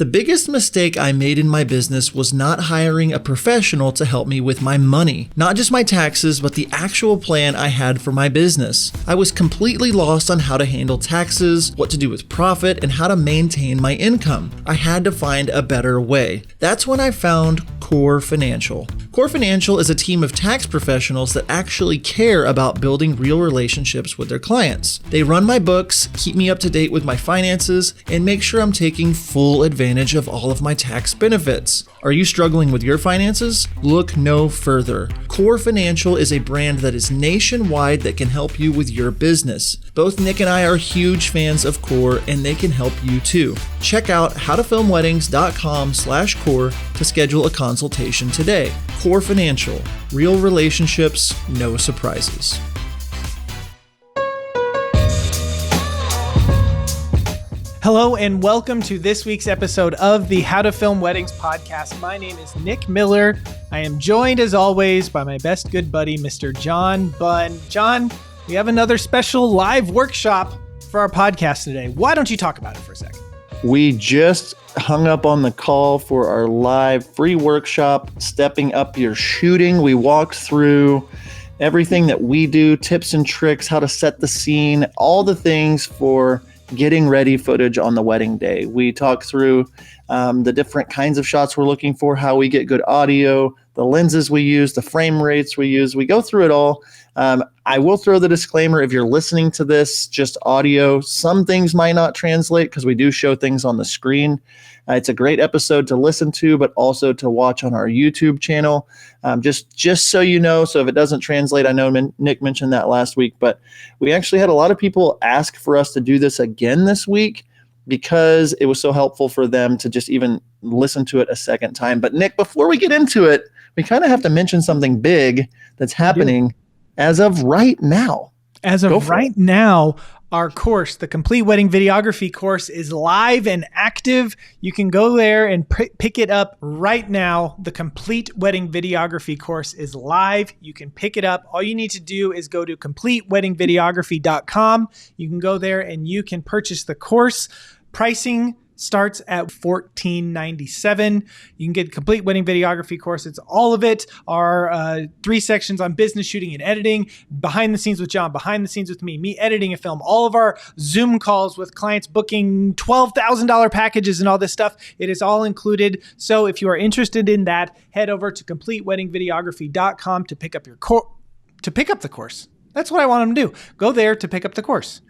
The biggest mistake I made in my business was not hiring a professional to help me with my money. Not just my taxes, but the actual plan I had for my business. I was completely lost on how to handle taxes, what to do with profit, and how to maintain my income. I had to find a better way. That's when I found Core Financial. Core Financial is a team of tax professionals that actually care about building real relationships with their clients. They run my books, keep me up to date with my finances, and make sure I'm taking full advantage of all of my tax benefits. Are you struggling with your finances? Look no further. Core Financial is a brand that is nationwide that can help you with your business. Both Nick and I are huge fans of Core, and they can help you too. Check out howtofilmweddings.com/core to schedule a consultation today. Core Financial, real relationships, no surprises. Hello and welcome to this week's episode of the How to Film Weddings podcast. My name is Nick Miller. I am joined as always by my best good buddy, Mr. John Bunn. John, we have another special live workshop for our podcast today. Why don't you talk about it for a second? We just hung up on the call for our live free workshop, Stepping Up Your Shooting. We walked through everything that we do, tips and tricks, how to set the scene, all the things for getting ready footage on the wedding day. We talk through the different kinds of shots we're looking for, how we get good audio, the lenses we use, the frame rates we use. We go through it all. I will throw the disclaimer, if you're listening to this just audio, some things might not translate because we do show things on the screen. It's a great episode to listen to, but also to watch on our YouTube channel. Just so you know, so if it doesn't translate, I know Nick mentioned that last week, but we actually had a lot of people ask for us to do this again this week because it was so helpful for them to just even listen to it a second time. But Nick, before we get into it, we kind of have to mention something big that's happening as of right now. As of right now, our course, the Complete Wedding Videography Course, is live and active. You can go there and pick it up right now. The Complete Wedding Videography Course is live. You can pick it up. All you need to do is go to CompleteWeddingVideography.com. You can go there and you can purchase the course. Pricing starts at $14.97. You can get Complete Wedding Videography Course. It's all of it. Our 3 sections on business shooting and editing, behind the scenes with John, behind the scenes with me editing a film, all of our Zoom calls with clients booking $12,000 packages and all this stuff. It is all included. So if you are interested in that, head over to CompleteWeddingVideography.com to pick up the course. That's what I want them to do. Go there to pick up the course.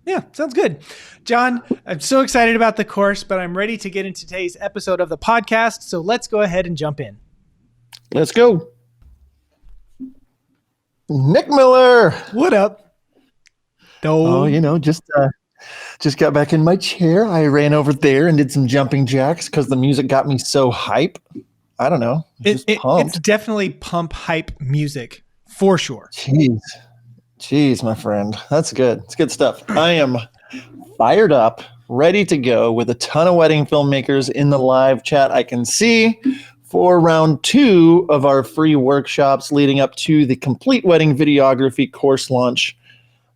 Yeah, sounds good. John, I'm so excited about the course, but I'm ready to get into today's episode of the podcast. So let's go ahead and jump in. Let's go. Nick Miller. What up? Just got back in my chair. I ran over there and did some jumping jacks because the music got me so hype. I don't know. It's definitely pump hype music for sure. Jeez, my friend. That's good. It's good stuff. I am fired up, ready to go with a ton of wedding filmmakers in the live chat. I can see for round 2 of our free workshops leading up to the Complete Wedding Videography course launch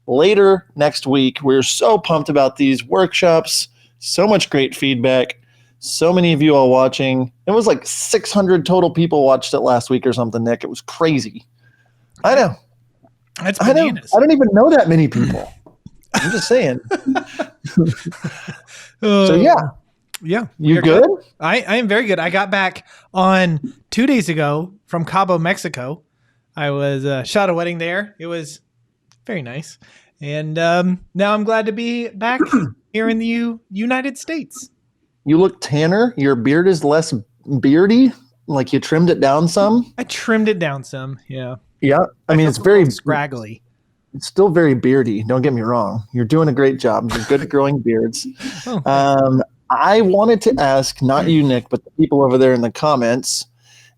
later next week. We're so pumped about these workshops. So much great feedback. So many of you all watching. It was like 600 total people watched it last week or something, Nick. It was crazy. I know. That's bananas. I don't even know that many people. I'm just saying. So yeah. You good? I am very good. I got back on 2 days ago from Cabo, Mexico. I was shot a wedding there. It was very nice. And now I'm glad to be back here in the United States. You look tanner. Your beard is less beardy. Like you trimmed it down some. I trimmed it down some. Yeah. Yeah. I mean, it's very scraggly. It's still very beardy. Don't get me wrong. You're doing a great job. You're good at growing beards. I wanted to ask, not you, Nick, but the people over there in the comments,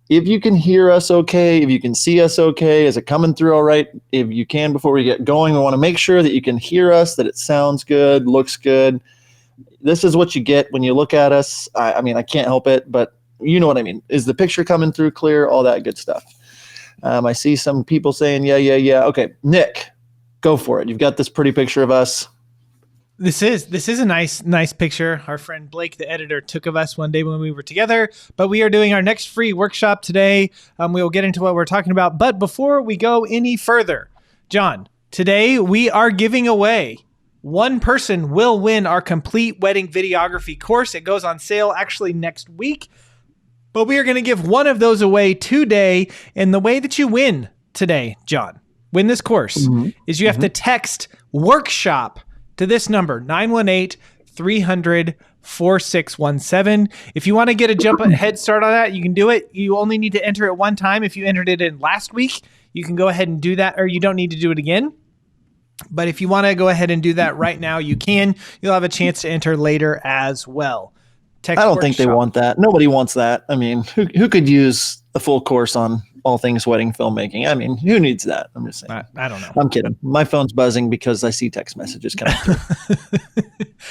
if you can hear us okay, if you can see us okay, is it coming through all right? If you can, before we get going, we want to make sure that you can hear us, that it sounds good, looks good. This is what you get when you look at us. I mean, I can't help it, but you know what I mean. Is the picture coming through clear? All that good stuff. I see some people saying, yeah. Okay, Nick, go for it. You've got this pretty picture of us. This is a nice picture. Our friend Blake, the editor, took of us one day when we were together. But we are doing our next free workshop today. We will get into what we're talking about. But before we go any further, John, today we are giving away. One person will win our Complete Wedding Videography course. It goes on sale actually next week. But we are going to give one of those away today. And the way that you win today, John, win this course, is you have to text workshop to this number, 918-300-4617. If you want to get a head start on that, you can do it. You only need to enter it one time. If you entered it in last week, you can go ahead and do that, or you don't need to do it again. But if you want to go ahead and do that right now, you can. You'll have a chance to enter later as well. I don't think they want that. Nobody wants that. I mean, who could use a full course on all things wedding filmmaking? I mean, who needs that? I'm just saying. I don't know. I'm kidding. My phone's buzzing because I see text messages coming through.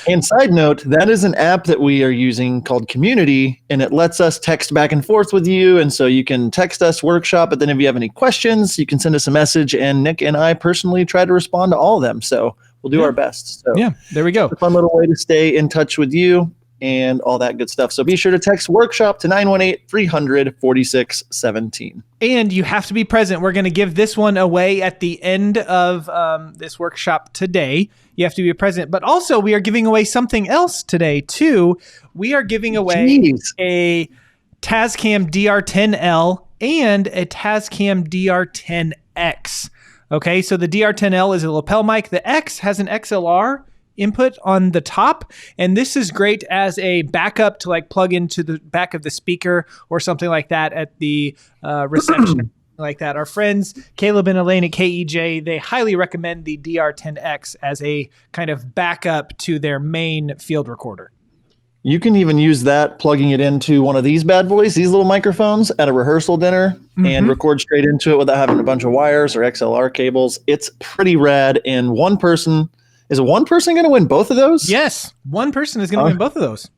And side note, that is an app that we are using called Community, and it lets us text back and forth with you. And so you can text us workshop, but then if you have any questions, you can send us a message, and Nick and I personally try to respond to all of them. So we'll do our best. So yeah, there we go. It's a fun little way to stay in touch with you and all that good stuff. So be sure to text workshop to 918-300-4617. And you have to be present. We're going to give this one away at the end of this workshop today. You have to be present. But also, we are giving away something else today, too. We are giving away a Tascam DR10L and a Tascam DR10X. Okay, so the DR10L is a lapel mic. The X has an XLR input on the top, and this is great as a backup to like plug into the back of the speaker or something like that at the reception like that. Our friends Caleb and Elaine at KEJ, they highly recommend the DR10X as a kind of backup to their main field recorder. You can even use that, plugging it into one of these bad boys, these little microphones at a rehearsal dinner, and record straight into it without having a bunch of wires or XLR cables. It's pretty rad. And one person going to win both of those? Yes. One person is going to win both of those.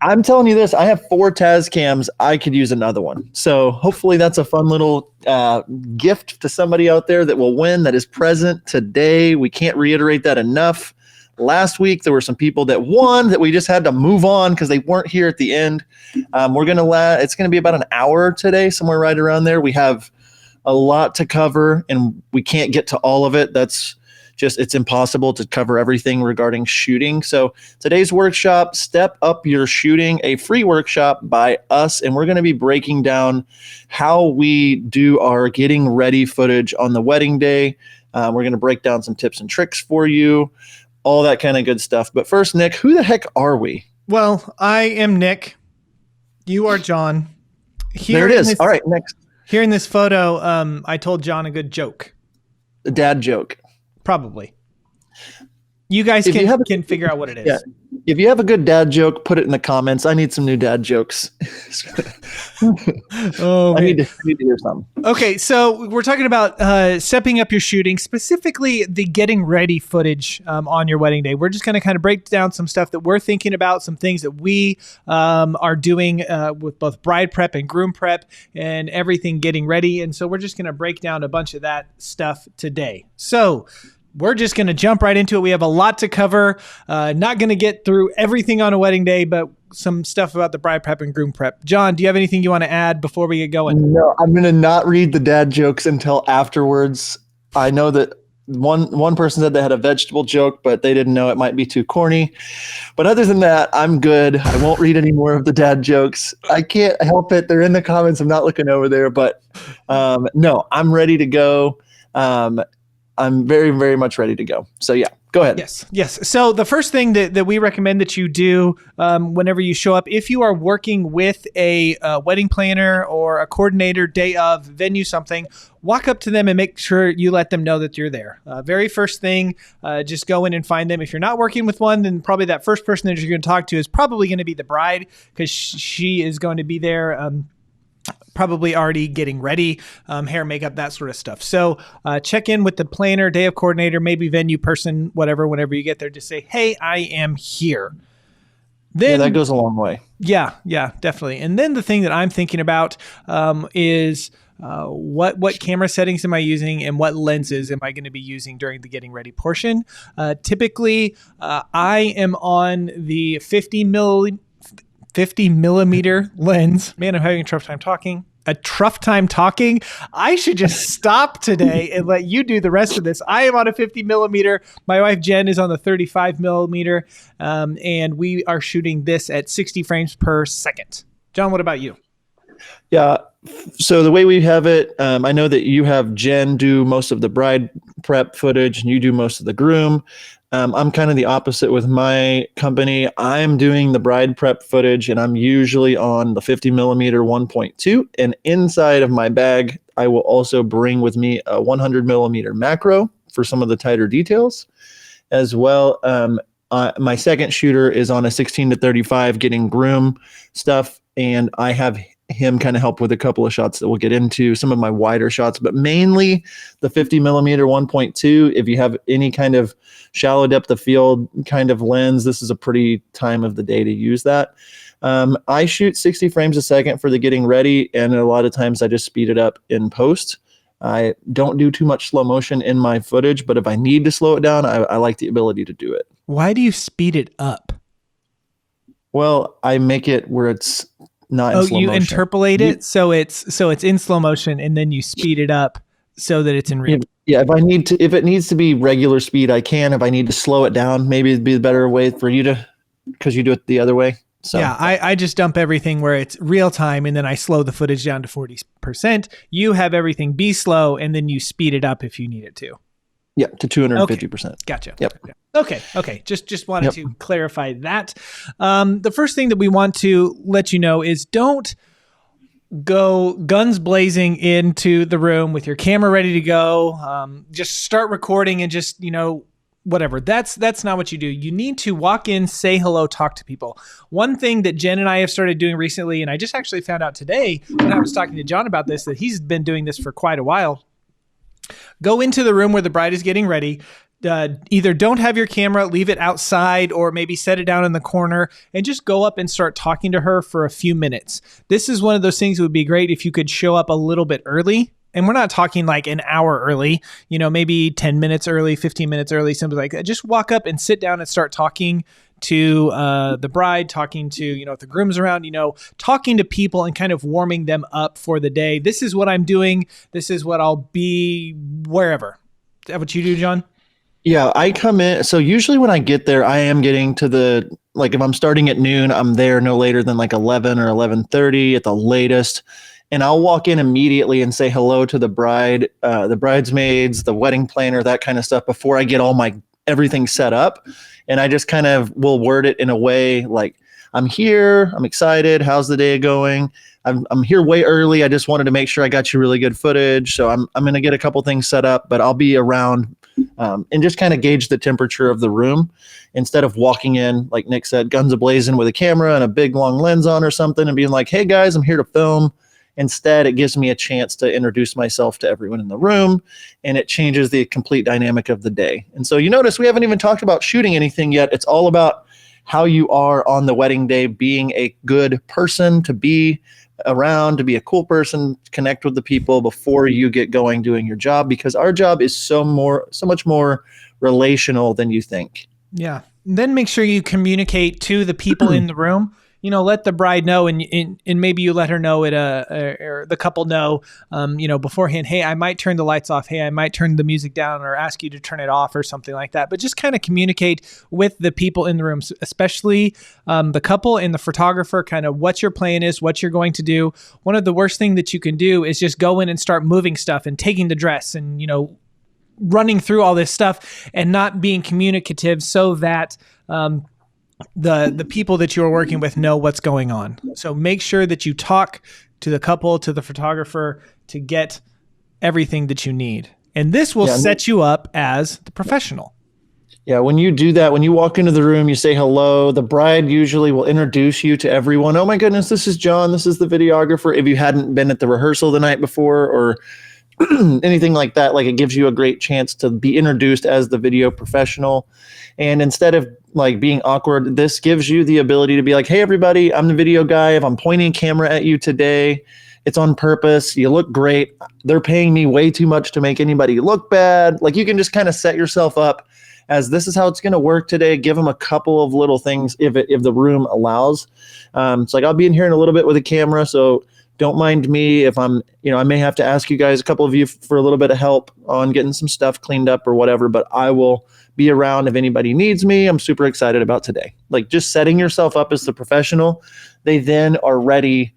I'm telling you this, I have 4 Tascams. I could use another one. So hopefully that's a fun little gift to somebody out there that will win, that is present today. We can't reiterate that enough. Last week, there were some people that won that we just had to move on because they weren't here at the end. It's going to be about an hour today, somewhere right around there. We have a lot to cover, and we can't get to all of it. It's impossible to cover everything regarding shooting. So today's workshop, Step Up Your Shooting, a free workshop by us. And we're going to be breaking down how we do our getting ready footage on the wedding day. We're going to break down some tips and tricks for you, all that kind of good stuff. But first, Nick, who the heck are we? Well, I am Nick. You are John. There it is. All right, next. Here in this photo, I told John a good joke. A dad joke. Probably. You guys can figure out what it is. Yeah. If you have a good dad joke, put it in the comments. I need some new dad jokes. I need to hear something. Okay, so we're talking about stepping up your shooting, specifically the getting ready footage on your wedding day. We're just going to kind of break down some stuff that we're thinking about, some things that we are doing with both bride prep and groom prep and everything getting ready. And so we're just going to break down a bunch of that stuff today. So we're just going to jump right into it. We have a lot to cover. Not going to get through everything on a wedding day, but some stuff about the bride prep and groom prep. John, do you have anything you want to add before we get going? No, I'm going to not read the dad jokes until afterwards. I know that one person said they had a vegetable joke, but they didn't know it might be too corny. But other than that, I'm good. I won't read any more of the dad jokes. I can't help it. They're in the comments. I'm not looking over there, but no, I'm ready to go. I'm very, very much ready to go. So yeah, go ahead. Yes. So the first thing that we recommend that you do whenever you show up, if you are working with a wedding planner or a coordinator, day of, venue, something, walk up to them and make sure you let them know that you're there. Very first thing, just go in and find them. If you're not working with one, then probably that first person that you're going to talk to is probably going to be the bride, because she is going to be there probably already getting ready, hair, makeup, that sort of stuff. So check in with the planner, day of coordinator, maybe venue person, whatever, whenever you get there, just say, hey, I am here. Then, that goes a long way. Yeah, definitely. And then the thing that I'm thinking about is what camera settings am I using, and what lenses am I going to be using during the getting ready portion. Typically, I am on the 50 millimeter lens. Man, I'm having a tough time talking. I should just stop today and let you do the rest of this. I am on a 50 millimeter. My wife Jen is on the 35 millimeter, and we are shooting this at 60 frames per second. John, what about you? Yeah. So the way we have it, I know that you have Jen do most of the bride prep footage and you do most of the groom. I'm kind of the opposite with my company. I'm doing the bride prep footage and I'm usually on the 50 millimeter 1.2. And inside of my bag, I will also bring with me a 100 millimeter macro for some of the tighter details as well. My second shooter is on a 16-35 getting groom stuff. And I have him kind of help with a couple of shots that we'll get into, some of my wider shots, but mainly the 50 millimeter 1.2. If you have any kind of shallow depth of field kind of lens, this is a pretty time of the day to use that. I shoot 60 frames a second for the getting ready, and a lot of times I just speed it up in post. I don't do too much slow motion in my footage, but if I need to slow it down, I like the ability to do it. Why do you speed it up? Well, I make it where it's not in slow motion. You interpolate it so it's in slow motion, and then you speed it up so that it's in real. Yeah, if it needs to be regular speed, I can. If I need to slow it down, maybe it'd be the better way for you to, because you do it the other way. So yeah, I just dump everything where it's real time, and then I slow the footage down to 40%. You have everything be slow, and then you speed it up if you need it to. Yeah, to 250%. Okay. Gotcha. Yep. Okay. Just wanted to clarify that. The first thing that we want to let you know is don't go guns blazing into the room with your camera ready to go. Just start recording and just, whatever. That's not what you do. You need to walk in, say hello, talk to people. One thing that Jen and I have started doing recently, and I just actually found out today when I was talking to John about this, that he's been doing this for quite a while. Go into the room where the bride is getting ready. Either don't have your camera, leave it outside, or maybe set it down in the corner and just go up and start talking to her for a few minutes. This is one of those things that would be great if you could show up a little bit early. And we're not talking like an hour early, maybe 10 minutes early, 15 minutes early, something like that. Just walk up and sit down and start talking to the bride, talking to, if the groom's around, talking to people and kind of warming them up for the day. This is what I'm doing. This is what I'll be wherever. Is that what you do, John? Yeah, I come in. So usually when I get there, I am getting to if I'm starting at noon, I'm there no later than like 11 or 11:30 at the latest. And I'll walk in immediately and say hello to the bride, the bridesmaids, the wedding planner, that kind of stuff before I get all my everything set up. And I just kind of will word it in a way like, I'm here, I'm excited, how's the day going? I'm here way early. I just wanted to make sure I got you really good footage. So I'm going to get a couple things set up, but I'll be around and just kind of gauge the temperature of the room instead of walking in, like Nick said, guns a-blazing with a camera and a big long lens on or something and being like, hey guys, I'm here to film. Instead, it gives me a chance to introduce myself to everyone in the room, and it changes the complete dynamic of the day. And so you notice we haven't even talked about shooting anything yet. It's all about how you are on the wedding day, being a good person, to be around, to be a cool person, connect with the people before you get going doing your job, because our job is so much more relational than you think. Yeah. Then make sure you communicate to the people in the room. Let the bride know, and maybe you let her know or the couple know, beforehand, hey, I might turn the lights off. Hey, I might turn the music down or ask you to turn it off or something like that. But just kind of communicate with the people in the room, especially the couple and the photographer, kind of what your plan is, what you're going to do. One of the worst things that you can do is just go in and start moving stuff and taking the dress and, running through all this stuff and not being communicative so that the people that you're working with know what's going on. So make sure that you talk to the couple, to the photographer, to get everything that you need. And this will set you up as the professional. Yeah, when you do that, when you walk into the room, you say hello. The bride usually will introduce you to everyone. Oh my goodness, this is John. This is the videographer. If you hadn't been at the rehearsal the night before or anything like that, like it gives you a great chance to be introduced as the video professional. And instead of like being awkward, this gives you the ability to be like, hey everybody, I'm the video guy. If I'm pointing a camera at you today, It's on purpose. You look great. They're paying me way too much to make anybody look bad. Like, you can just kind of set yourself up as this is how it's going to work today. Give them a couple of little things if the room allows. It's like, I'll be in here in a little bit with a camera, so don't mind me if I'm, I may have to ask you guys, a couple of you, for a little bit of help on getting some stuff cleaned up or whatever, but I will be around if anybody needs me. I'm super excited about today. Like, just setting yourself up as the professional. They then are ready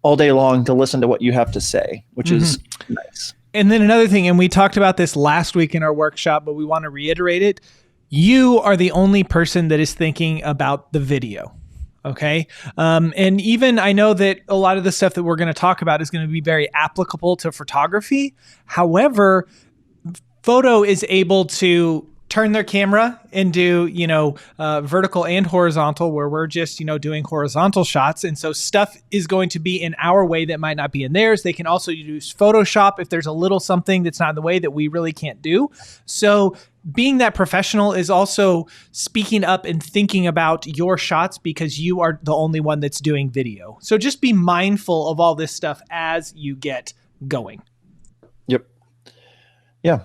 all day long to listen to what you have to say, which is nice. And then another thing, and we talked about this last week in our workshop, but we want to reiterate it. You are the only person that is thinking about the video. Okay. And even I know that a lot of the stuff that we're going to talk about is going to be very applicable to photography. However, photo is able to turn their camera and do, vertical and horizontal, where we're just, doing horizontal shots. And so stuff is going to be in our way that might not be in theirs. They can also use Photoshop if there's a little something that's not in the way that we really can't do. So being that professional is also speaking up and thinking about your shots, because you are the only one that's doing video. So just be mindful of all this stuff as you get going. Yep. Yeah.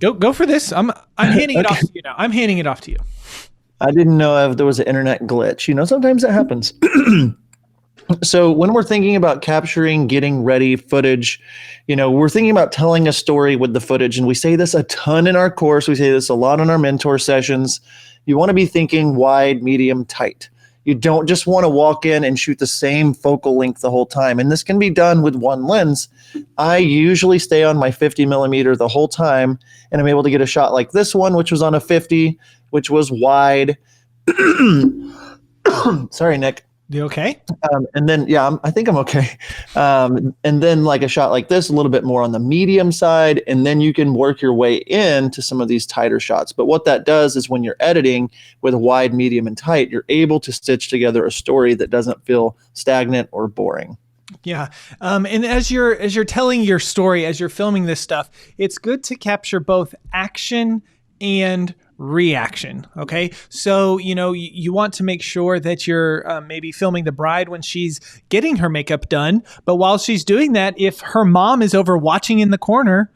Go for this. I'm handing it off to you now. I'm handing it off to you. I didn't know if there was an internet glitch. Sometimes that happens. So when we're thinking about capturing, getting ready footage, we're thinking about telling a story with the footage. And we say this a ton in our course. We say this a lot in our mentor sessions. You want to be thinking wide, medium, tight. You don't just want to walk in and shoot the same focal length the whole time. And this can be done with one lens. I usually stay on my 50 millimeter the whole time, and I'm able to get a shot like this one, which was on a 50, which was wide. Sorry, Nick. You okay? And then, I think I'm okay. And then like a shot like this, a little bit more on the medium side, and then you can work your way into some of these tighter shots. But what that does is when you're editing with wide, medium, and tight, you're able to stitch together a story that doesn't feel stagnant or boring. Yeah. And as you're telling your story, as you're filming this stuff, it's good to capture both action and reaction. Okay. So, you want to make sure that you're maybe filming the bride when she's getting her makeup done. But while she's doing that, if her mom is over watching in the corner,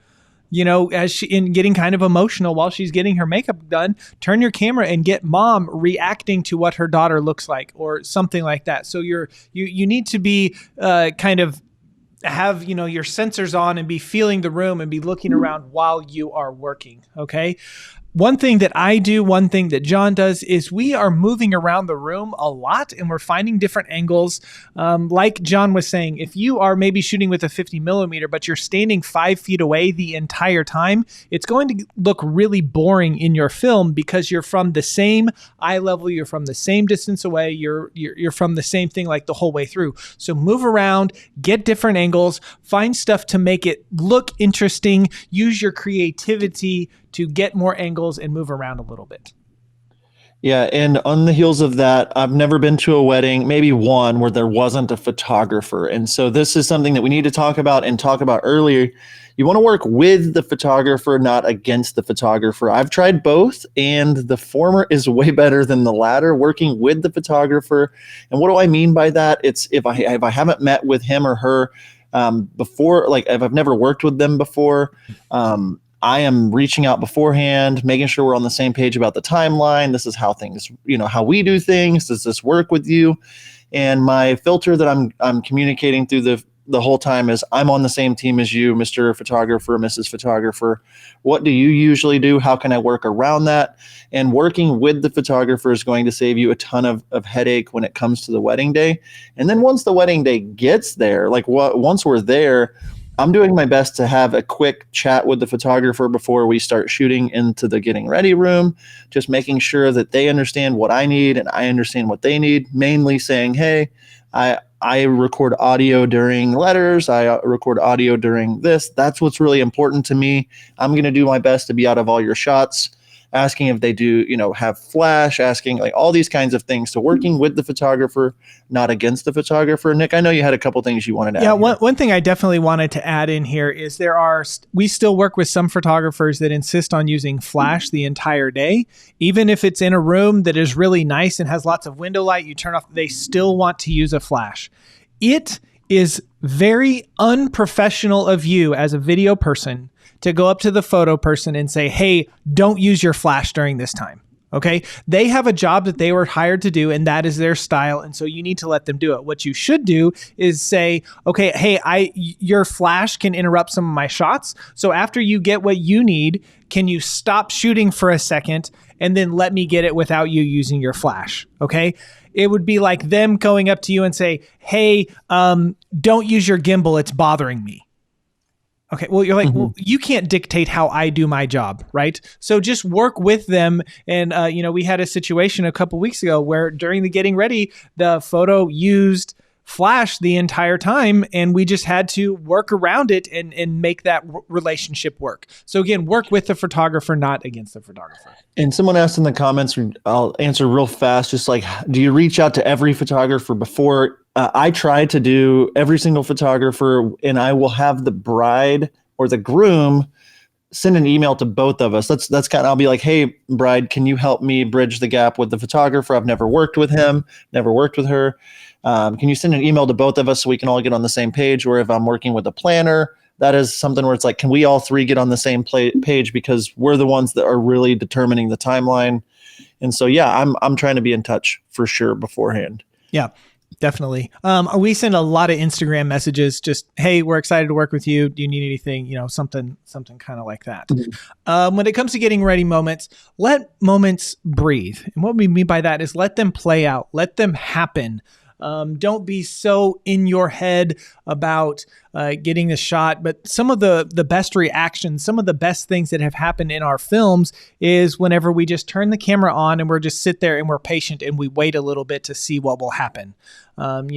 as she getting kind of emotional while she's getting her makeup done, turn your camera and get mom reacting to what her daughter looks like or something like that. So you need to be kind of have, your sensors on and be feeling the room and be looking around while you are working. Okay. One thing that I do, one thing that John does, is we are moving around the room a lot and we're finding different angles. Like John was saying, if you are maybe shooting with a 50 millimeter, but you're standing 5 feet away the entire time, it's going to look really boring in your film because you're from the same eye level, you're from the same distance away, you're from the same thing like the whole way through. So move around, get different angles, find stuff to make it look interesting, use your creativity to get more angles and move around a little bit. Yeah, and on the heels of that, I've never been to a wedding, maybe one, where there wasn't a photographer. And so this is something that we need to talk about earlier. You want to work with the photographer, not against the photographer. I've tried both, and the former is way better than the latter, working with the photographer. And what do I mean by that? It's if I haven't met with him or her before, like if I've never worked with them before, I am reaching out beforehand, making sure we're on the same page about the timeline. This is how things, how we do things. Does this work with you? And my filter that I'm communicating through the whole time is I'm on the same team as you, Mr. Photographer, Mrs. Photographer. What do you usually do? How can I work around that? And working with the photographer is going to save you a ton of headache when it comes to the wedding day. And then once the wedding day gets there, once we're there, I'm doing my best to have a quick chat with the photographer before we start shooting into the getting ready room, just making sure that they understand what I need and I understand what they need, mainly saying, hey, I record audio during letters. I record audio during this. That's what's really important to me. I'm going to do my best to be out of all your shots, asking if they do, have flash, asking like all these kinds of things. So working with the photographer, not against the photographer. Nick, I know you had a couple things you wanted to add. Yeah, one thing I definitely wanted to add in here is we still work with some photographers that insist on using flash the entire day. Even if it's in a room that is really nice and has lots of window light, you turn off, they still want to use a flash. It is very unprofessional of you as a video person to go up to the photo person and say, hey, don't use your flash during this time. Okay. They have a job that they were hired to do, and that is their style. And so you need to let them do it. What you should do is say, okay, hey, your flash can interrupt some of my shots. So after you get what you need, can you stop shooting for a second and then let me get it without you using your flash? Okay. It would be like them going up to you and say, hey, don't use your gimbal. It's bothering me. Okay, well, you're like, well, you can't dictate how I do my job, right? So just work with them. And, we had a situation a couple weeks ago where during the getting ready, the photo used flash the entire time, and we just had to work around it and make that relationship work. So again, work with the photographer, not against the photographer. And someone asked in the comments, I'll answer real fast, just like, do you reach out to every photographer before? I try to do every single photographer, and I will have the bride or the groom send an email to both of us. That's kind of, I'll be like, hey, bride, can you help me bridge the gap with the photographer? I've never worked with him, never worked with her. Can you send an email to both of us so we can all get on the same page? Or if I'm working with a planner, that is something where it's like, can we all three get on the same page, because we're the ones that are really determining the timeline. And so, yeah, I'm trying to be in touch for sure beforehand. Yeah. Definitely. We send a lot of Instagram messages, just, hey, we're excited to work with you. Do you need anything? Something kind of like that. When it comes to getting ready moments, let moments breathe. And what we mean by that is let them play out, let them happen. Don't be so in your head about getting the shot. But some of the best reactions, some of the best things that have happened in our films is whenever we just turn the camera on and we're just sit there and we're patient and we wait a little bit to see what will happen. I've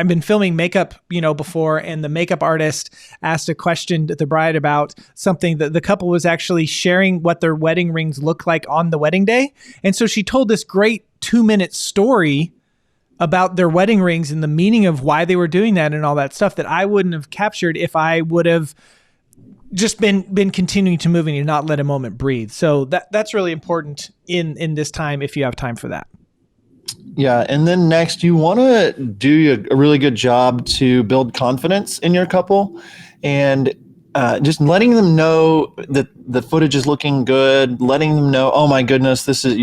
been filming makeup, before, and the makeup artist asked a question to the bride about something that the couple was actually sharing what their wedding rings look like on the wedding day. And so she told this great 2-minute story about their wedding rings and the meaning of why they were doing that and all that stuff that I wouldn't have captured if I would have just been continuing to moving and not let a moment breathe. So that's really important in this time, if you have time for that. Yeah. And then next, you want to do a really good job to build confidence in your couple, and just letting them know that the footage is looking good, letting them know, oh my goodness, this is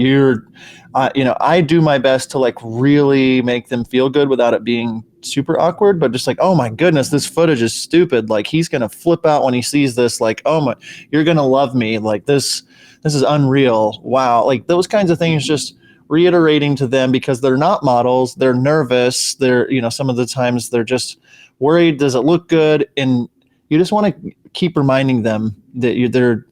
I do my best to like really make them feel good without it being super awkward, but just like, oh my goodness, this footage is stupid. Like, he's going to flip out when he sees this. Like, oh my, you're going to love me. Like this is unreal. Wow. Like those kinds of things, just reiterating to them, because they're not models. They're nervous. They're, some of the times they're just worried. Does it look good? And you just want to keep reminding them that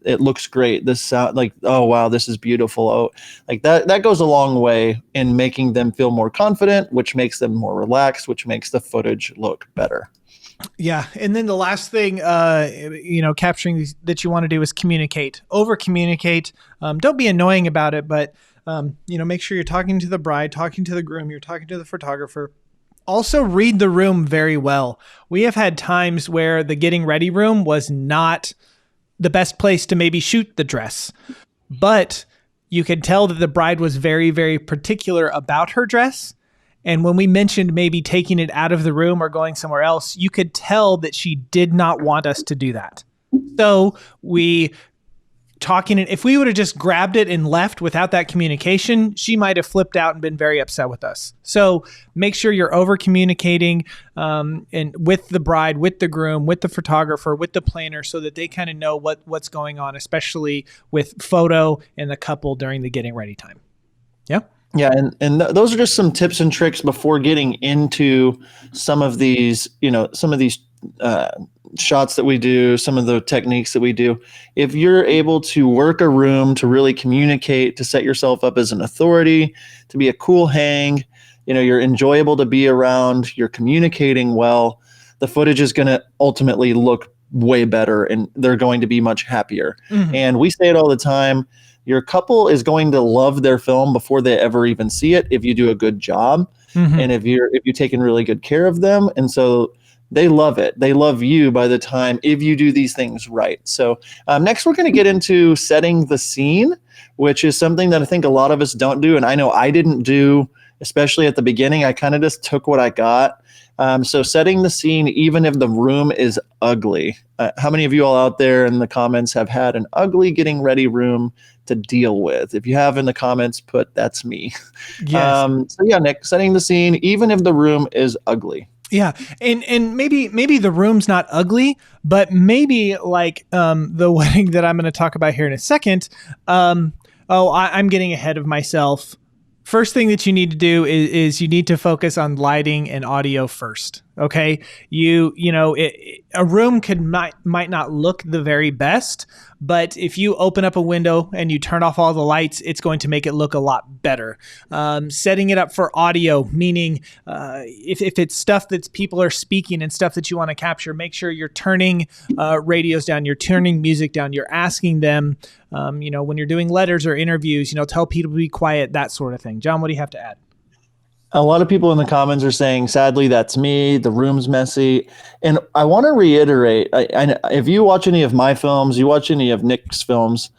it looks great. This sound like, oh wow, this is beautiful. Oh, like that goes a long way in making them feel more confident, which makes them more relaxed, which makes the footage look better. Yeah. And then the last thing, capturing these that you want to do is communicate, over communicate. Don't be annoying about it, but make sure you're talking to the bride, talking to the groom, you're talking to the photographer. Also read the room very well. We have had times where the getting ready room was not the best place to maybe shoot the dress, but you could tell that the bride was very, very particular about her dress. And when we mentioned maybe taking it out of the room or going somewhere else, you could tell that she did not want us to do that. So if we would have just grabbed it and left without that communication, she might have flipped out and been very upset with us. So make sure you're over communicating and with the bride, with the groom, with the photographer, with the planner, so that they kind of know what's going on, especially with photo and the couple during the getting ready time. Yeah. Yeah, and those are just some tips and tricks before getting into some of these shots that we do, some of the techniques that we do. If you're able to work a room to really communicate, to set yourself up as an authority, to be a cool hang, you're enjoyable to be around, you're communicating well, the footage is going to ultimately look way better, and they're going to be much happier. Mm-hmm. And we say it all the time. Your couple is going to love their film before they ever even see it if you do a good job, mm-hmm. and if you're taking really good care of them. And so they love it. They love you by the time if you do these things right. So next we're going to get into setting the scene, which is something that I think a lot of us don't do. And I know I didn't do especially at the beginning, I kind of just took what I got. So setting the scene, even if the room is ugly. How many of you all out there in the comments have had an ugly getting ready room to deal with? If you have in the comments, put that's me. Yes. So yeah, Nick, setting the scene, even if the room is ugly. Yeah. And maybe the room's not ugly, but maybe like the wedding that I'm going to talk about here in a second. I'm getting ahead of myself. First thing that you need to do is you need to focus on lighting and audio first. Okay. A room might not look the very best, but if you open up a window and you turn off all the lights, it's going to make it look a lot better. Setting it up for audio, meaning if it's stuff that people are speaking and stuff that you want to capture, make sure you're turning radios down, you're turning music down, you're asking them, when you're doing letters or interviews, tell people to be quiet, that sort of thing. John, what do you have to add? A lot of people in the comments are saying, sadly, that's me. The room's messy. And I want to reiterate, if you watch any of my films, you watch any of Nick's films,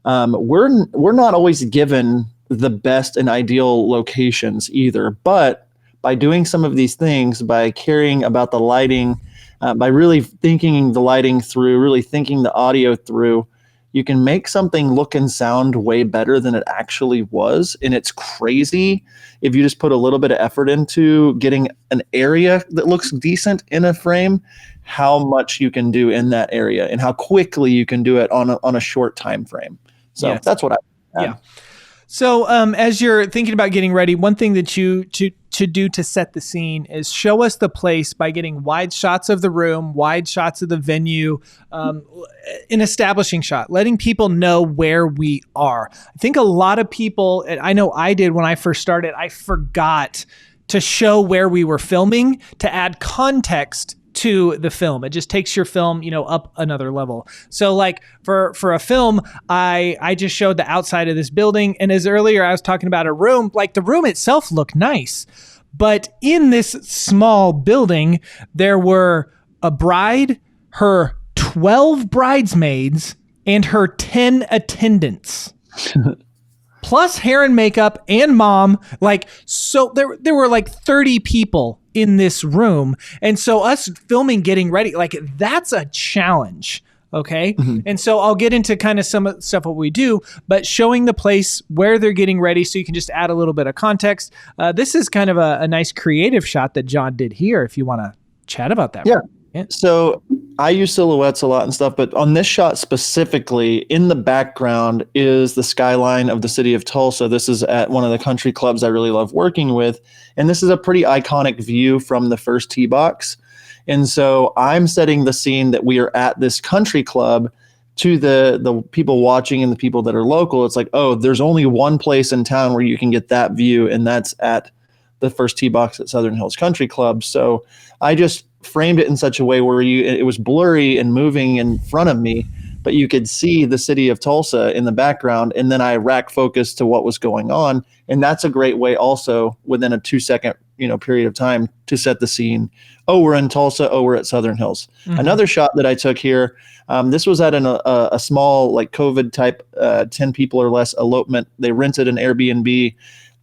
we're not always given the best and ideal locations either. But by doing some of these things, by caring about the lighting, by really thinking the lighting through, really thinking the audio through, you can make something look and sound way better than it actually was. And it's crazy if you just put a little bit of effort into getting an area that looks decent in a frame, how much you can do in that area and how quickly you can do it on a short time frame. So yes. That's what I add. Yeah. So as you're thinking about getting ready, one thing that you to do to set the scene is show us the place by getting wide shots of the room, wide shots of the venue, an establishing shot, letting people know where we are. I think a lot of people, and I know I did when I first started, I forgot to show where we were filming to add context to the film. It just takes your film, up another level. So like for a film, I just showed the outside of this building. And as earlier I was talking about a room, like the room itself looked nice, but in this small building, there were a bride, her 12 bridesmaids, and her 10 attendants. Plus hair and makeup and mom. So there were like 30 people in this room. And so us filming, getting ready, that's a challenge. Okay. Mm-hmm. And so I'll get into kind of some of the stuff what we do, but showing the place where they're getting ready so you can just add a little bit of context. This is kind of a nice creative shot that John did here, if you want to chat about that. Yeah. So I use silhouettes a lot and stuff, but on this shot specifically, in the background is the skyline of the city of Tulsa. This is at one of the country clubs I really love working with. And this is a pretty iconic view from the first tee box. And so I'm setting the scene that we are at this country club to the people watching and the people that are local. It's like, oh, there's only one place in town where you can get that view, and that's at the first tee box at Southern Hills Country Club. So I just framed it in such a way where it was blurry and moving in front of me, but you could see the city of Tulsa in the background. And then I rack focused to what was going on. And that's a great way also within a 2-second, period of time to set the scene. Oh, we're in Tulsa. Oh, we're at Southern Hills. Mm-hmm. Another shot that I took here, this was at a small, like COVID type, 10 people or less elopement. They rented an Airbnb.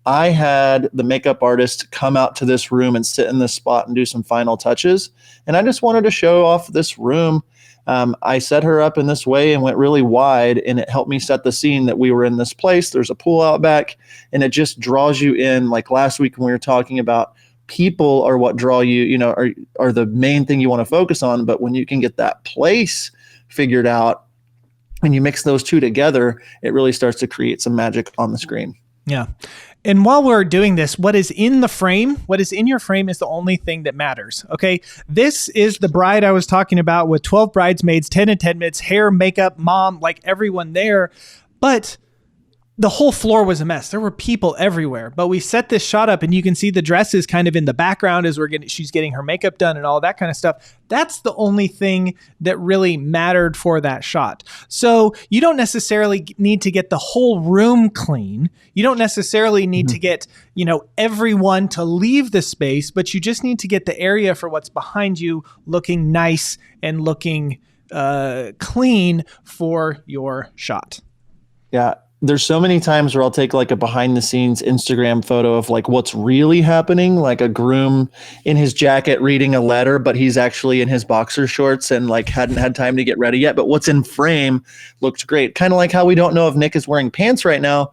I had the makeup artist come out to this room and sit in this spot and do some final touches. And I just wanted to show off this room. I set her up in this way and went really wide, and it helped me set the scene that we were in this place. There's a pool out back, and it just draws you in. Like last week when we were talking about people are what draw you, are the main thing you want to focus on. But when you can get that place figured out and you mix those two together, it really starts to create some magic on the screen. Yeah. And while we're doing this, what is in the frame, what is in your frame is the only thing that matters. Okay. This is the bride I was talking about with 12 bridesmaids, 10 attendants, hair, makeup, mom, like everyone there. But the whole floor was a mess. There were people everywhere, but we set this shot up and you can see the dresses kind of in the background as she's getting her makeup done and all that kind of stuff. That's the only thing that really mattered for that shot. So you don't necessarily need to get the whole room clean. You don't necessarily need to get, everyone to leave the space, but you just need to get the area for what's behind you looking nice and looking clean for your shot. Yeah. there's so many times where I'll take like a behind the scenes Instagram photo of like what's really happening, like a groom in his jacket reading a letter, but he's actually in his boxer shorts and like hadn't had time to get ready yet. But what's in frame looked great. Kind of like how we don't know if Nick is wearing pants right now.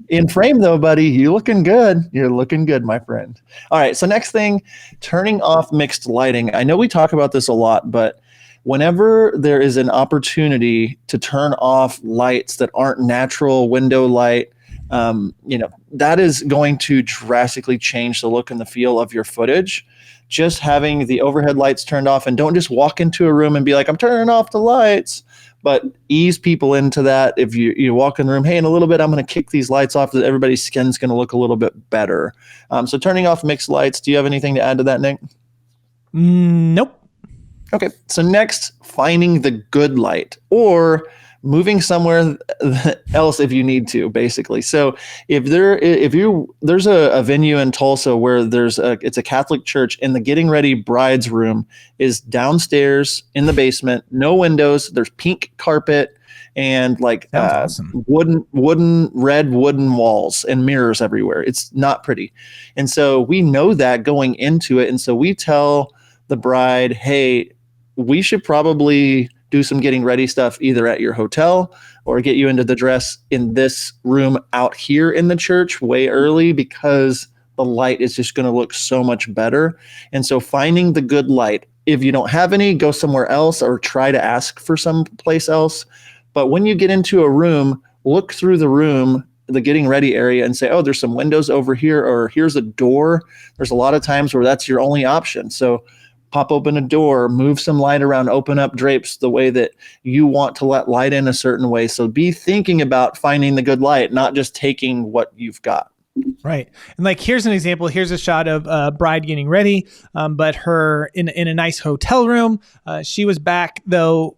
In frame though, buddy, you looking good. You're looking good, my friend. All right. So next thing, turning off mixed lighting. I know we talk about this a lot, but whenever there is an opportunity to turn off lights that aren't natural window light, that is going to drastically change the look and the feel of your footage. Just having the overhead lights turned off, and don't just walk into a room and be like, I'm turning off the lights, but ease people into that. If you walk in the room, hey, in a little bit, I'm going to kick these lights off, that everybody's skin's going to look a little bit better. So turning off mixed lights. Do you have anything to add to that, Nick? Nope. Okay, so next, finding the good light, or moving somewhere else if you need to, basically. So if there's a venue in Tulsa where it's a Catholic church, and the getting ready bride's room is downstairs in the basement, no windows, there's pink carpet and like awesome. red wooden walls and mirrors everywhere. It's not pretty. And so we know that going into it. And so we tell the bride, hey, we should probably do some getting ready stuff either at your hotel or get you into the dress in this room out here in the church way early, because the light is just going to look so much better. And so finding the good light, if you don't have any, go somewhere else or try to ask for some place else. But when you get into a room, look through the room, the getting ready area, and say, oh, there's some windows over here, or here's a door. There's a lot of times where that's your only option. So pop open a door, move some light around, open up drapes the way that you want to let light in a certain way. So be thinking about finding the good light, not just taking what you've got. Right. And like, here's an example. Here's a shot of bride getting ready, but her in a nice hotel room. She was back though.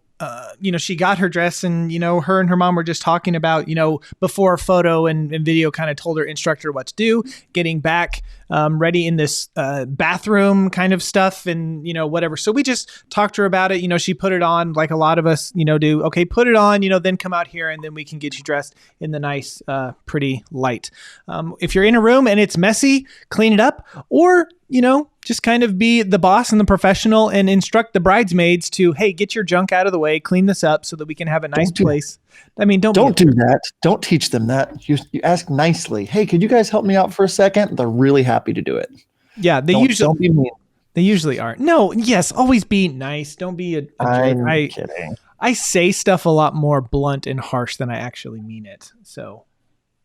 She got her dress, and, her and her mom were just talking about, before photo and video kind of told her instructor what to do, getting back ready in this bathroom kind of stuff and, whatever. So we just talked to her about it. She put it on like a lot of us, do. Okay, put it on, then come out here and then we can get you dressed in the nice, pretty light. If you're in a room and it's messy, clean it up, or, just kind of be the boss and the professional and instruct the bridesmaids to, hey, get your junk out of the way, clean this up so that we can have a nice place. I mean, don't do that. Don't teach them that. You ask nicely. Hey, could you guys help me out for a second? They're really happy to do it. Yeah, don't be mean. They usually are. No, yes, always be nice. Don't be a jerk. I'm kidding. I say stuff a lot more blunt and harsh than I actually mean it. So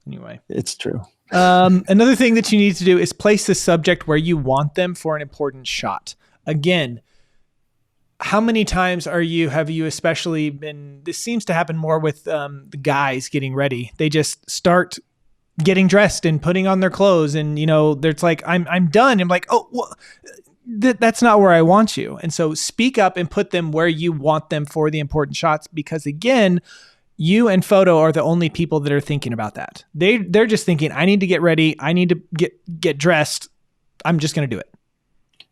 anyway, it's true. Another thing that you need to do is place the subject where you want them for an important shot. Again, how many times have you especially been, this seems to happen more with the guys getting ready. They just start getting dressed and putting on their clothes, and there's like, I'm done. I'm like, oh, well, that's not where I want you. And so speak up and put them where you want them for the important shots, because again, you and photo are the only people that are thinking about that. They're just thinking, I need to get ready. I need to get dressed. I'm just going to do it.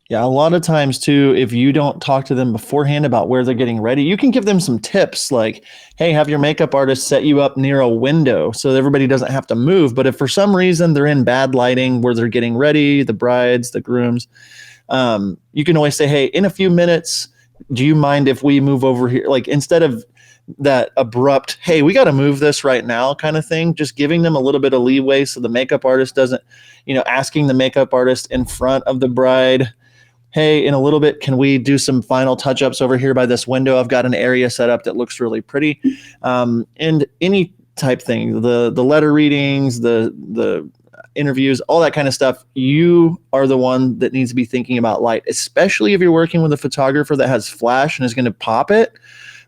Yeah, a lot of times too, if you don't talk to them beforehand about where they're getting ready, you can give them some tips like, hey, have your makeup artist set you up near a window so that everybody doesn't have to move. But if for some reason they're in bad lighting where they're getting ready, the brides, the grooms, you can always say, hey, in a few minutes, do you mind if we move over here? Like, instead of that abrupt, hey, we got to move this right now kind of thing, just giving them a little bit of leeway so the makeup artist doesn't, asking the makeup artist in front of the bride, hey, in a little bit, can we do some final touch-ups over here by this window? I've got an area set up that looks really pretty. And any type thing, the letter readings, the interviews, all that kind of stuff, you are the one that needs to be thinking about light, especially if you're working with a photographer that has flash and is going to pop it.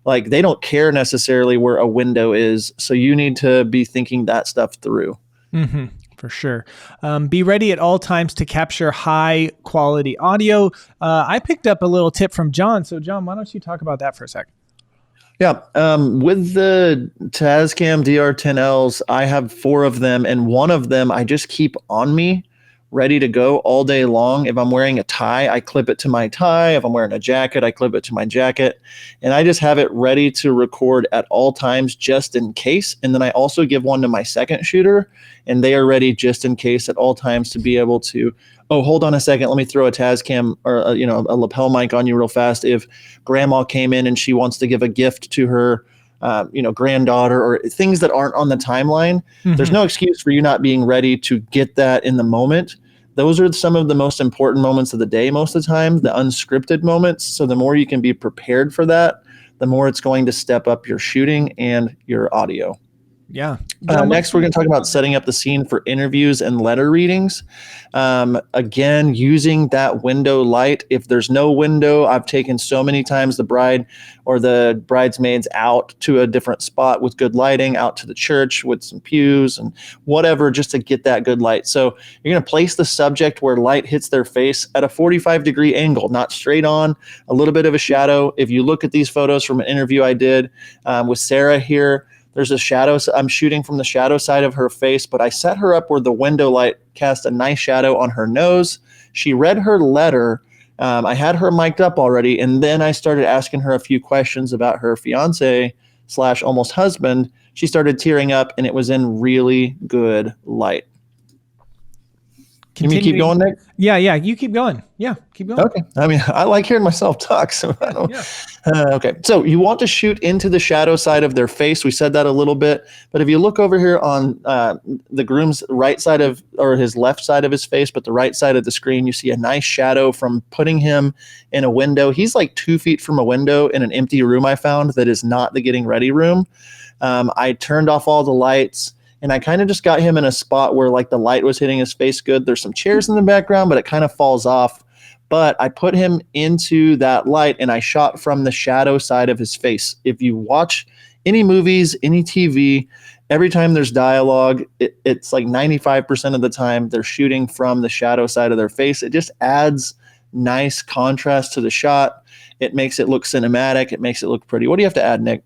Like, they don't care necessarily where a window is. So you need to be thinking that stuff through. Mm-hmm, for sure. Be ready at all times to capture high quality audio. I picked up a little tip from John. So John, why don't you talk about that for a sec? Yeah. With the Tascam DR10Ls, I have 4 of them, and one of them I just keep on me ready to go all day long. If I'm wearing a tie, I clip it to my tie. If I'm wearing a jacket, I clip it to my jacket. And I just have it ready to record at all times just in case. And then I also give one to my second shooter, and they are ready just in case at all times to be able to, oh, hold on a second, let me throw a Tascam or a lapel mic on you real fast. If grandma came in and she wants to give a gift to her granddaughter, or things that aren't on the timeline, there's no excuse for you not being ready to get that in the moment. Those are some of the most important moments of the day most of the time, the unscripted moments. So the more you can be prepared for that, the more it's going to step up your shooting and your audio. Yeah. Next, we're going to talk about setting up the scene for interviews and letter readings. Again, using that window light. If there's no window, I've taken so many times the bride or the bridesmaids out to a different spot with good lighting, out to the church with some pews and whatever, just to get that good light. So you're going to place the subject where light hits their face at a 45-degree angle, not straight on, a little bit of a shadow. If you look at these photos from an interview I did with Sarah here, there's a shadow. So I'm shooting from the shadow side of her face, but I set her up where the window light cast a nice shadow on her nose. She read her letter. I had her mic'd up already, and then I started asking her a few questions about her fiance / almost husband. She started tearing up, and it was in really good light. Can you keep going, Nick? Yeah, you keep going. Yeah, keep going. Okay. I mean, I like hearing myself talk, so I don't. Yeah. Okay. So you want to shoot into the shadow side of their face. We said that a little bit, but if you look over here on the groom's right side or his left side of his face, but the right side of the screen, you see a nice shadow from putting him in a window. He's like 2 feet from a window in an empty room I found that is not the getting ready room. I turned off all the lights. And I kind of just got him in a spot where like the light was hitting his face good. There's some chairs in the background, but it kind of falls off. But I put him into that light and I shot from the shadow side of his face. If you watch any movies, any TV, every time there's dialogue, it's like 95% of the time they're shooting from the shadow side of their face. It just adds nice contrast to the shot. It makes it look cinematic. It makes it look pretty. What do you have to add, Nick?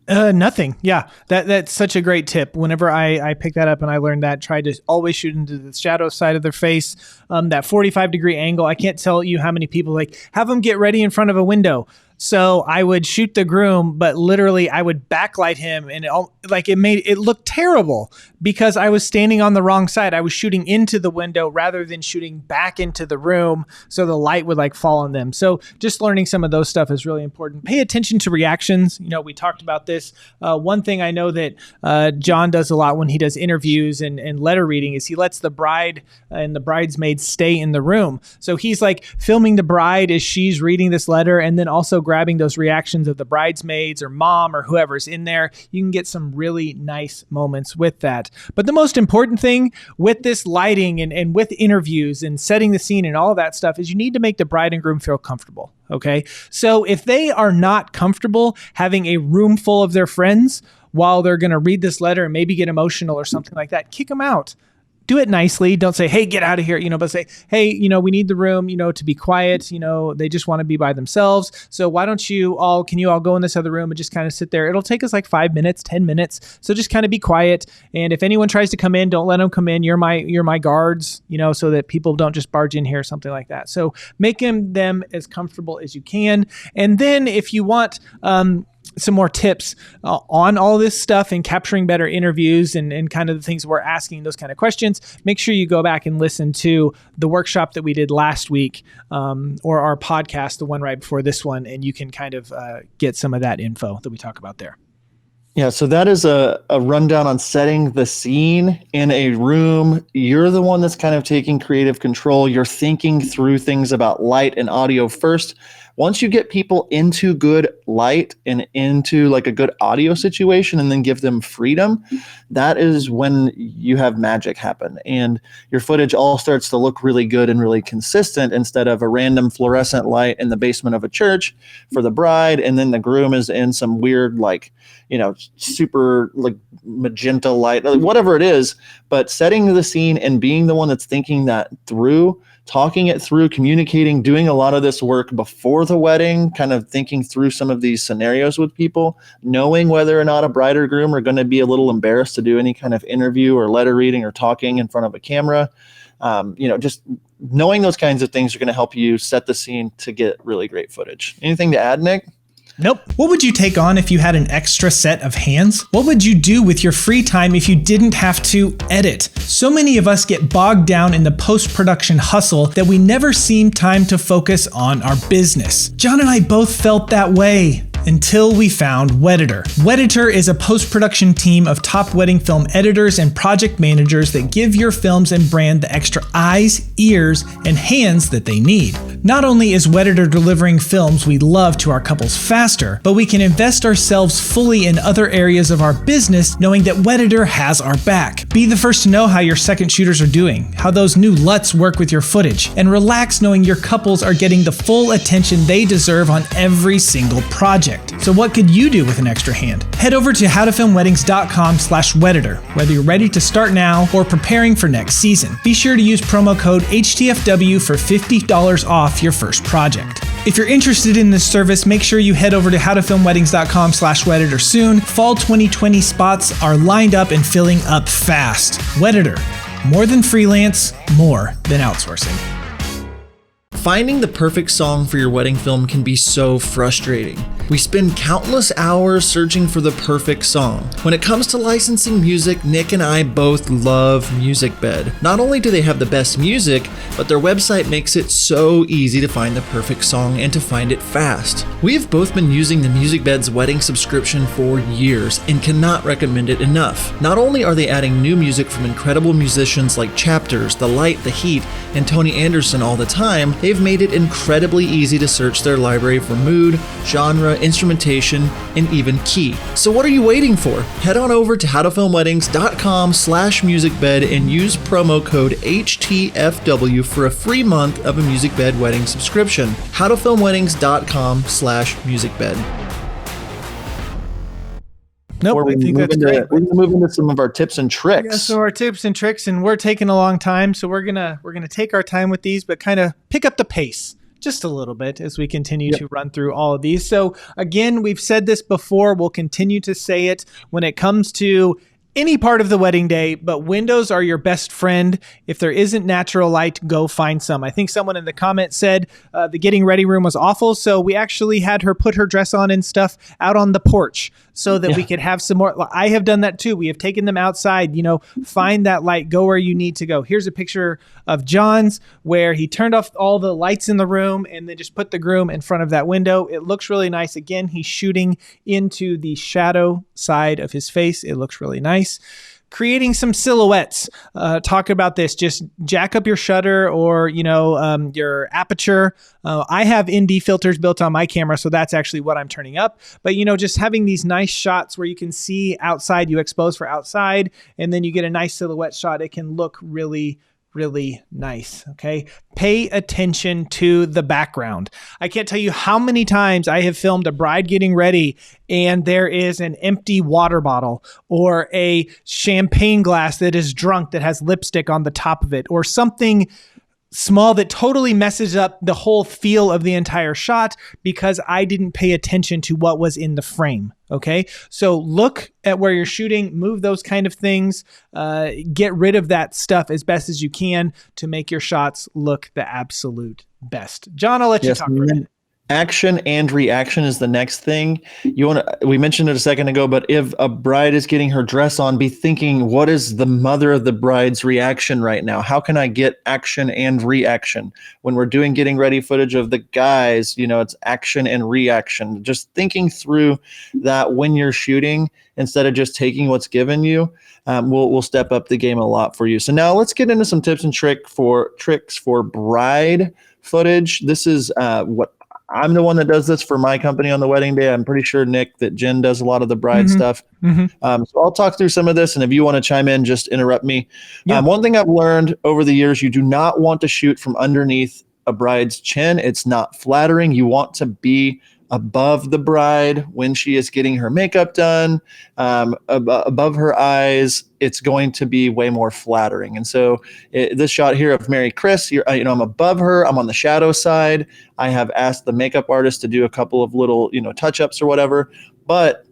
Nothing. Yeah. That's such a great tip. Whenever I picked that up and I learned that, tried to always shoot into the shadow side of their face, that 45-degree angle. I can't tell you how many people have them get ready in front of a window. So I would shoot the groom, but literally I would backlight him, and it made it look terrible because I was standing on the wrong side. I was shooting into the window rather than shooting back into the room, so the light would fall on them. So just learning some of those stuff is really important. Pay attention to reactions. We talked about this. One thing I know that John does a lot when he does interviews and letter reading is he lets the bride and the bridesmaids stay in the room. So he's filming the bride as she's reading this letter, and then also grabbing those reactions of the bridesmaids or mom or whoever's in there. You can get some really nice moments with that. But the most important thing with this lighting and with interviews and setting the scene and all of that stuff is you need to make the bride and groom feel comfortable. Okay. So if they are not comfortable having a room full of their friends while they're going to read this letter and maybe get emotional or something like that, kick them out. Do it nicely. Don't say, hey, get out of here, but say, hey, we need the room, to be quiet. They just want to be by themselves. So why don't can you all go in this other room and just kind of sit there? It'll take us 5 minutes, 10 minutes. So just kind of be quiet. And if anyone tries to come in, don't let them come in. You're my guards, so that people don't just barge in here or something like that. So make them as comfortable as you can. And then if you want, some more tips on all this stuff and capturing better interviews and kind of the things we're asking, those kind of questions, make sure you go back and listen to the workshop that we did last week or our podcast, the one right before this one, and you can kind of get some of that info that we talk about there. Yeah, so that is a rundown on setting the scene in a room. You're the one that's kind of taking creative control. You're thinking through things about light and audio first. Once you get people into good light and into a good audio situation and then give them freedom, that is when you have magic happen. And your footage all starts to look really good and really consistent instead of a random fluorescent light in the basement of a church for the bride. And then the groom is in some weird, super magenta light, whatever it is. But setting the scene and being the one that's thinking that through, talking it through, communicating, doing a lot of this work before the wedding, kind of thinking through some of these scenarios with people, knowing whether or not a bride or groom are going to be a little embarrassed to do any kind of interview or letter reading or talking in front of a camera. Just knowing those kinds of things are going to help you set the scene to get really great footage. Anything to add, Nick? Nope. What would you take on if you had an extra set of hands? What would you do with your free time if you didn't have to edit? So many of us get bogged down in the post-production hustle that we never seem time to focus on our business. John and I both felt that way. Until we found Wedditor. Wedditor is a post-production team of top wedding film editors and project managers that give your films and brand the extra eyes, ears, and hands that they need. Not only is Wedditor delivering films we love to our couples faster, but we can invest ourselves fully in other areas of our business knowing that Wedditor has our back. Be the first to know how your second shooters are doing, how those new LUTs work with your footage, and relax knowing your couples are getting the full attention they deserve on every single project. So what could you do with an extra hand? Head over to howtofilmweddings.com/Wedditor, whether you're ready to start now or preparing for next season. Be sure to use promo code HTFW for $50 off your first project. If you're interested in this service, make sure you head over to howtofilmweddings.com/Wedditor soon. Fall 2020 spots are lined up and filling up fast. Wedditor, more than freelance, more than outsourcing. Finding the perfect song for your wedding film can be so frustrating. We spend countless hours searching for the perfect song. When it comes to licensing music, Nick and I both love MusicBed. Not only do they have the best music, but their website makes it so easy to find the perfect song and to find it fast. We have both been using the MusicBed's wedding subscription for years and cannot recommend it enough. Not only are they adding new music from incredible musicians like Chapters, The Light, The Heat, and Tony Anderson all the time, they've made it incredibly easy to search their library for mood, genre, instrumentation, and even key. So what are you waiting for? Head on over to howtofilmweddings.com/musicbed and use promo code HTFW for a free month of a MusicBed wedding subscription. howtofilmweddings.com/musicbed. Nope, I think that's great. We're gonna move into some of our tips and tricks. Yeah, so our tips and tricks, and we're taking a long time, so we're gonna take our time with these, but kind of pick up the pace just a little bit as we continue to run through all of these. So again, we've said this before, we'll continue to say it when it comes to any part of the wedding day, but windows are your best friend. If there isn't natural light, go find some. I think someone in the comments said the getting ready room was awful, so we actually had her put her dress on and stuff out on the porch so that we could have some more. I have done that too. We have taken them outside, find that light, go where you need to go. Here's a picture of John's where he turned off all the lights in the room and then just put the groom in front of that window. It looks really nice. Again, he's shooting into the shadow side of his face. It looks really nice. Creating some silhouettes. Talk about this. Just jack up your shutter or, your aperture. I have ND filters built on my camera, so that's actually what I'm turning up. But, just having these nice shots where you can see outside, you expose for outside, and then you get a nice silhouette shot. It can look really, really nice. Okay. Pay attention to the background. I can't tell you how many times I have filmed a bride getting ready and there is an empty water bottle or a champagne glass that is drunk that has lipstick on the top of it or something small that totally messes up the whole feel of the entire shot because I didn't pay attention to what was in the frame. Okay. So look at where you're shooting, move those kind of things, get rid of that stuff as best as you can to make your shots look the absolute best. John, I'll let you talk for a minute. Action and reaction is the next thing. We mentioned it a second ago, but if a bride is getting her dress on, be thinking, what is the mother of the bride's reaction right now? How can I get action and reaction? When we're doing getting ready footage of the guys, it's action and reaction. Just thinking through that when you're shooting, instead of just taking what's given you, will step up the game a lot for you. So now let's get into some tips and tricks for bride footage. This is what I'm the one that does this for my company on the wedding day. I'm pretty sure, Nick, that Jen does a lot of the bride stuff. So I'll talk through some of this, and if you want to chime in, just interrupt me. One thing I've learned over the years, you do not want to shoot from underneath a bride's chin. It's not flattering. You want to be above the bride when she is getting her makeup done, above her eyes. It's going to be way more flattering. And so this shot here of Mary Chris, I'm above her. I'm on the shadow side. I have asked the makeup artist to do a couple of little, touch-ups or whatever, but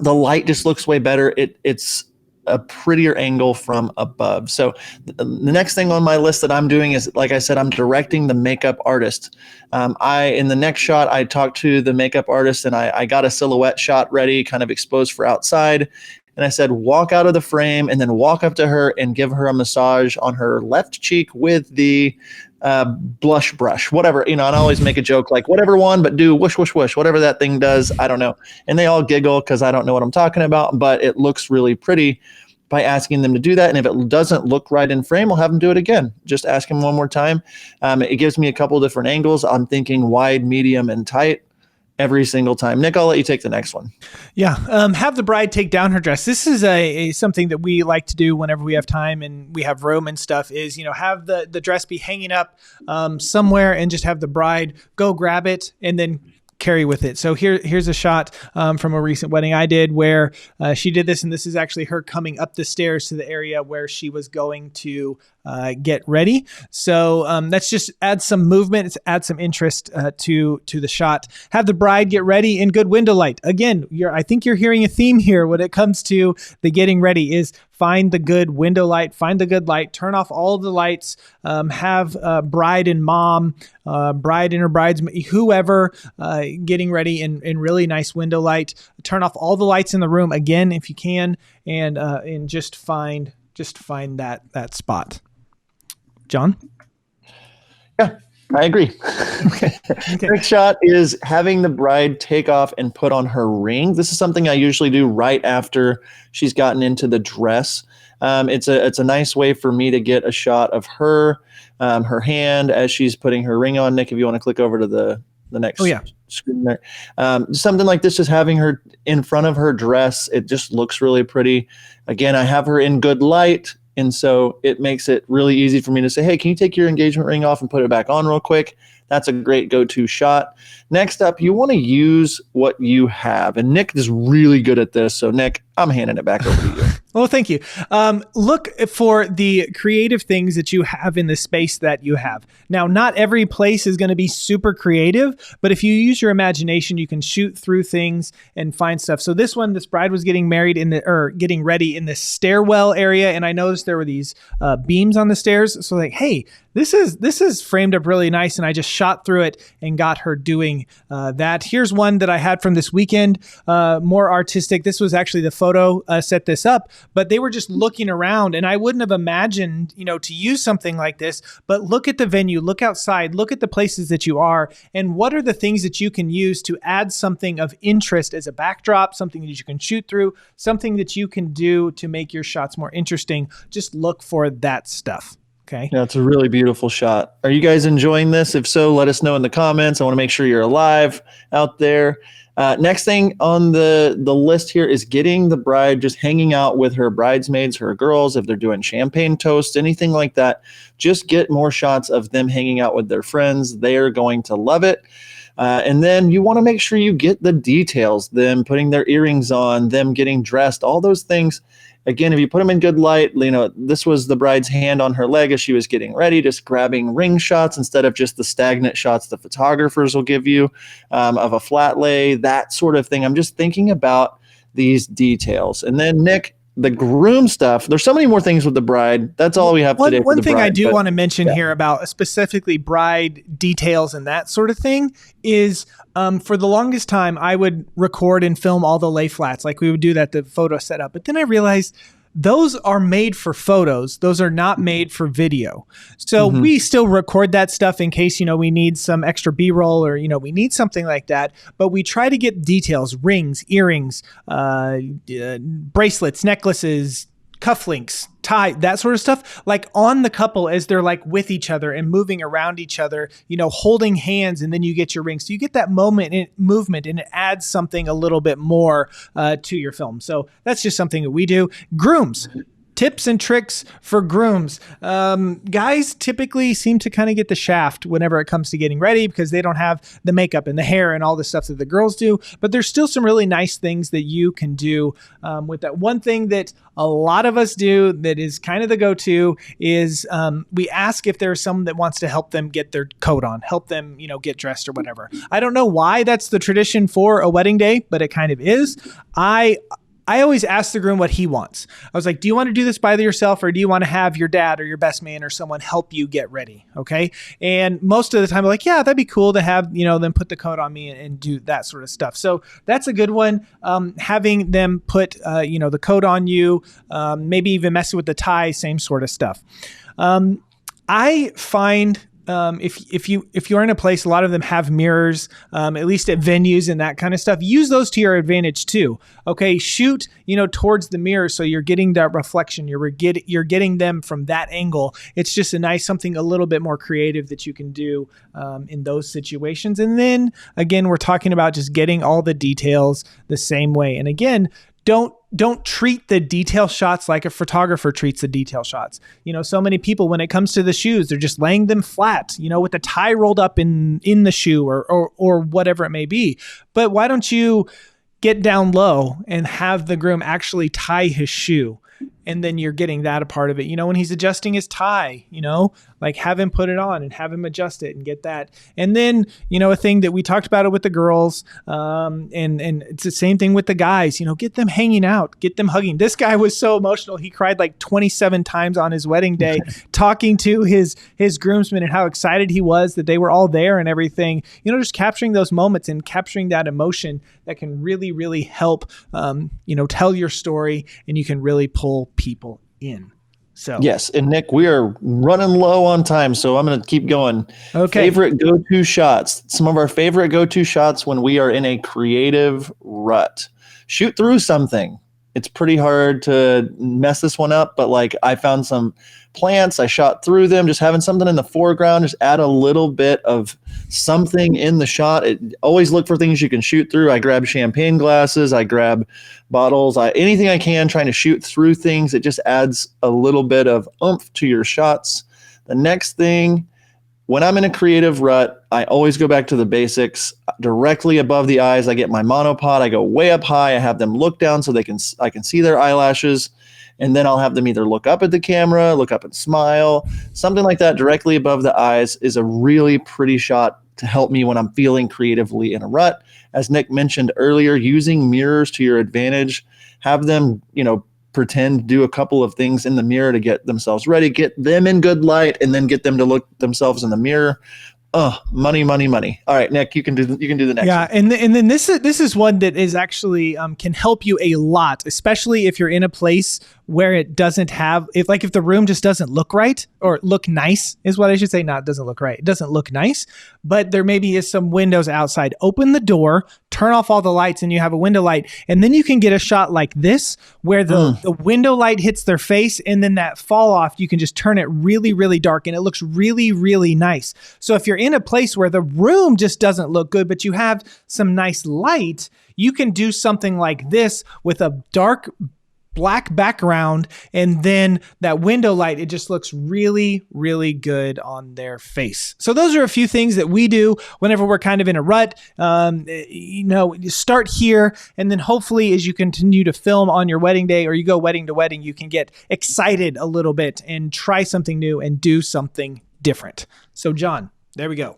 the light just looks way better. It's a prettier angle from above. So the next thing on my list that I'm doing is, like I said, I'm directing the makeup artist. In the next shot, I talked to the makeup artist and I got a silhouette shot ready, kind of exposed for outside. And I said, walk out of the frame and then walk up to her and give her a massage on her left cheek with the blush brush, whatever, and I always make a joke like whatever one, but do whoosh, whoosh, whoosh, whatever that thing does. I don't know. And they all giggle because I don't know what I'm talking about, but it looks really pretty by asking them to do that. And if it doesn't look right in frame, I'll have them do it again. Just ask them one more time. It gives me a couple different angles. I'm thinking wide, medium, and tight every single time. Nick, I'll let you take the next one. Yeah. Have the bride take down her dress. This is something that we like to do whenever we have time and we have room and stuff is, have the dress be hanging up somewhere and just have the bride go grab it and then carry with it. So here's a shot from a recent wedding I did where she did this, and this is actually her coming up the stairs to the area where she was going to get ready. So that's just add some movement, add some interest to the shot. Have the bride get ready in good window light. Again, I think you're hearing a theme here when it comes to the getting ready is find the good window light, find the good light, turn off all of the lights, have bride and mom, bride and her bridesmaid, whoever getting ready in really nice window light. Turn off all the lights in the room again if you can, and just find that spot. John? Yeah, I agree. Okay. Next shot is having the bride take off and put on her ring. This is something I usually do right after she's gotten into the dress. It's a nice way for me to get a shot of her, her hand as she's putting her ring on. Nick, if you want to click over to the next screen there. Something like this, just having her in front of her dress, it just looks really pretty. Again, I have her in good light. And so it makes it really easy for me to say, hey, can you take your engagement ring off and put it back on real quick? That's a great go-to shot. Next up, you want to use what you have. And Nick is really good at this. So Nick, I'm handing it back over to you. Well, thank you. Look for the creative things that you have in the space that you have. Now, not every place is going to be super creative, but if you use your imagination, you can shoot through things and find stuff. So this bride was getting married getting ready in the stairwell area, and I noticed there were these beams on the stairs. So like, hey, this is framed up really nice, and I just shot through it and got her doing that. Here's one that I had from this weekend, more artistic. This was actually the photo set this up, but they were just looking around, and I wouldn't have imagined, to use something like this. But look at the venue, look outside, look at the places that you are, and what are the things that you can use to add something of interest as a backdrop, something that you can shoot through, something that you can do to make your shots more interesting. Just look for that stuff. Okay. Yeah, it's a really beautiful shot. Are you guys enjoying this? If so, let us know in the comments. I want to make sure you're alive out there. Next thing on the list here is getting the bride just hanging out with her bridesmaids, her girls, if they're doing champagne toast, anything like that. Just get more shots of them hanging out with their friends. They are going to love it. And then you want to make sure you get the details, them putting their earrings on, them getting dressed, all those things. Again, if you put them in good light, this was the bride's hand on her leg as she was getting ready, just grabbing ring shots instead of just the stagnant shots the photographers will give you of a flat lay, that sort of thing. I'm just thinking about these details. And then, Nick, the groom stuff, there's so many more things with the bride. That's all we have today. One thing I do want to mention here about specifically bride details and that sort of thing is for the longest time, I would record and film all the lay flats. Like we would do that, the photo setup. But then I realized those are made for photos. Those are not made for video. So we still record that stuff in case, we need some extra B-roll or, we need something like that. But we try to get details, rings, earrings, bracelets, necklaces, cufflinks, tie, that sort of stuff, like on the couple as they're like with each other and moving around each other, holding hands, and then you get your ring. So you get that movement and it adds something a little bit more to your film. So that's just something that we do. Grooms. Tips and tricks for grooms. Guys typically seem to kind of get the shaft whenever it comes to getting ready because they don't have the makeup and the hair and all the stuff that the girls do. But there's still some really nice things that you can do with that. One thing that a lot of us do that is kind of the go-to is we ask if there's someone that wants to help them get their coat on, help them, get dressed or whatever. I don't know why that's the tradition for a wedding day, but it kind of is. I I always ask the groom what he wants. I was like, do you want to do this by yourself, or do you want to have your dad or your best man or someone help you get ready? Okay. And most of the time I'm like, yeah, that'd be cool to have, them put the coat on me and do that sort of stuff. So that's a good one. Having them put, the coat on you, maybe even messing with the tie, same sort of stuff. I find if you're in a place, a lot of them have mirrors, at least at venues and that kind of stuff. Use those to your advantage too. Okay, shoot, towards the mirror so you're getting that reflection. You're getting them from that angle. It's just something a little bit more creative that you can do in those situations. And then again, we're talking about just getting all the details the same way. And again, don't treat the detail shots like a photographer treats the detail shots. So many people, when it comes to the shoes, they're just laying them flat, with the tie rolled up in the shoe or whatever it may be. But why don't you get down low and have the groom actually tie his shoe? And then you're getting that a part of it. When he's adjusting his tie, like have him put it on and have him adjust it and get that. And then, a thing that we talked about it with the girls, and it's the same thing with the guys, get them hanging out, get them hugging. This guy was so emotional. He cried like 27 times on his wedding day, talking to his groomsmen and how excited he was that they were all there and everything, just capturing those moments and capturing that emotion that can really, really help, tell your story, and you can really pull people in. So yes, and Nick, we are running low on time, so I'm going to keep going. Okay. Favorite go-to shots. Some of our favorite go-to shots when we are in a creative rut. Shoot through something. It's pretty hard to mess this one up, but like I found some plants, I shot through them, just having something in the foreground, just add a little bit of something in the shot. Always look for things you can shoot through. I grab champagne glasses, I grab bottles, anything I can, trying to shoot through things. It just adds a little bit of oomph to your shots. The next thing, when I'm in a creative rut, I always go back to the basics. Directly above the eyes, I get my monopod. I go way up high. I have them look down so I can see their eyelashes. And then I'll have them either look up at the camera, look up and smile. Something like that directly above the eyes is a really pretty shot to help me when I'm feeling creatively in a rut. As Nick mentioned earlier, using mirrors to your advantage. Have them, pretend, do a couple of things in the mirror to get themselves ready, get them in good light, and then get them to look themselves in the mirror. Oh, money, money, money. All right, Nick, you can do the next. Yeah, one. and then this is one that is actually can help you a lot, especially if you're in a place where it doesn't have, if the room just doesn't look right or look nice is what I should say. Not doesn't look right. It doesn't look nice, but there maybe is some windows outside. Open the door, turn off all the lights, and you have a window light. And then you can get a shot like this where the window light hits their face, and then that fall off, you can just turn it really, really dark, and it looks really, really nice. So if you're in a place where the room just doesn't look good, but you have some nice light, you can do something like this with a dark black background, and then that window light, it just looks really, really good on their face. So those are a few things that we do whenever we're kind of in a rut. You start here, and then hopefully as you continue to film on your wedding day or you go wedding to wedding, you can get excited a little bit and try something new and do something different. So John, there we go.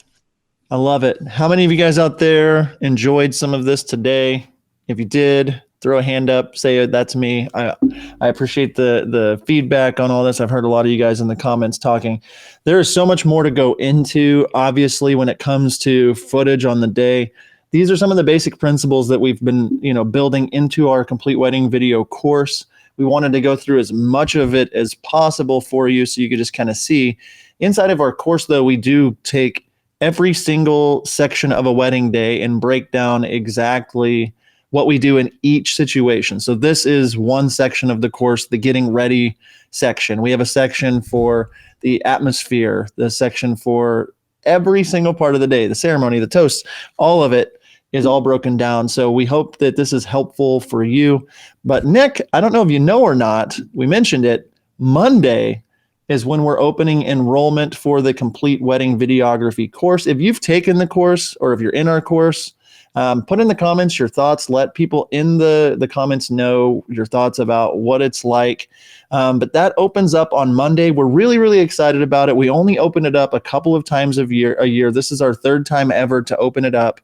I love it. How many of you guys out there enjoyed some of this today? If you did, throw a hand up, say that's me. I appreciate the feedback on all this. I've heard a lot of you guys in the comments talking. There is so much more to go into, obviously, when it comes to footage on the day. These are some of the basic principles that we've been, building into our Complete Wedding Video course. We wanted to go through as much of it as possible for you so you could just kind of see. Inside of our course, though, we do take every single section of a wedding day and break down exactly what we do in each situation. So this is one section of the course, the getting ready section. We have a section for the atmosphere, the section for every single part of the day, the ceremony, the toast, all of it is all broken down. So we hope that this is helpful for you. But Nick, I don't know if you know or not, we mentioned it, Monday is when we're opening enrollment for the Complete Wedding Videography course. If you've taken the course or if you're in our course, put in the comments your thoughts. Let people in the comments know your thoughts about what it's like. But that opens up on Monday. We're really, really excited about it. We only open it up a couple of times a year. This is our third time ever to open it up.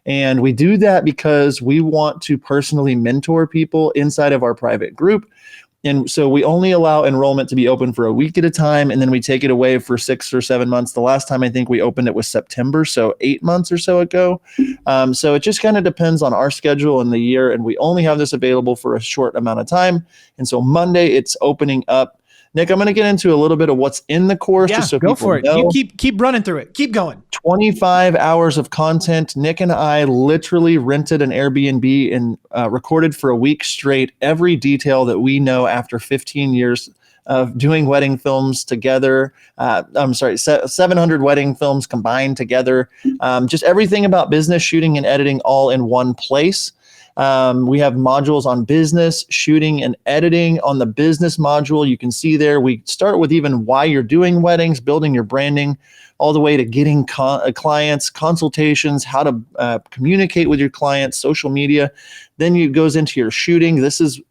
And we do that because we want to personally mentor people inside of our private group. And so we only allow enrollment to be open for a week at a time, and then we take it away for 6 or 7 months. The last time I think we opened it was September, so 8 months or so ago. So it just kind of depends on our schedule and the year, and we only have this available for a short amount of time. And so Monday it's opening up. Nick, I'm going to get into a little bit of what's in the course. Yeah, just so go people for it. know. You keep running through it. Keep going. 25 hours of content. Nick and I literally rented an Airbnb and recorded for a week straight every detail that we know after 15 years of doing wedding films together. 700 wedding films combined together. Just everything about business, shooting, and editing all in one place. We have modules on business, shooting, and editing. On the business module, you can see there, we start with even why you're doing weddings, building your branding, all the way to getting clients, consultations, how to communicate with your clients, social media. Then it goes into your shooting. This is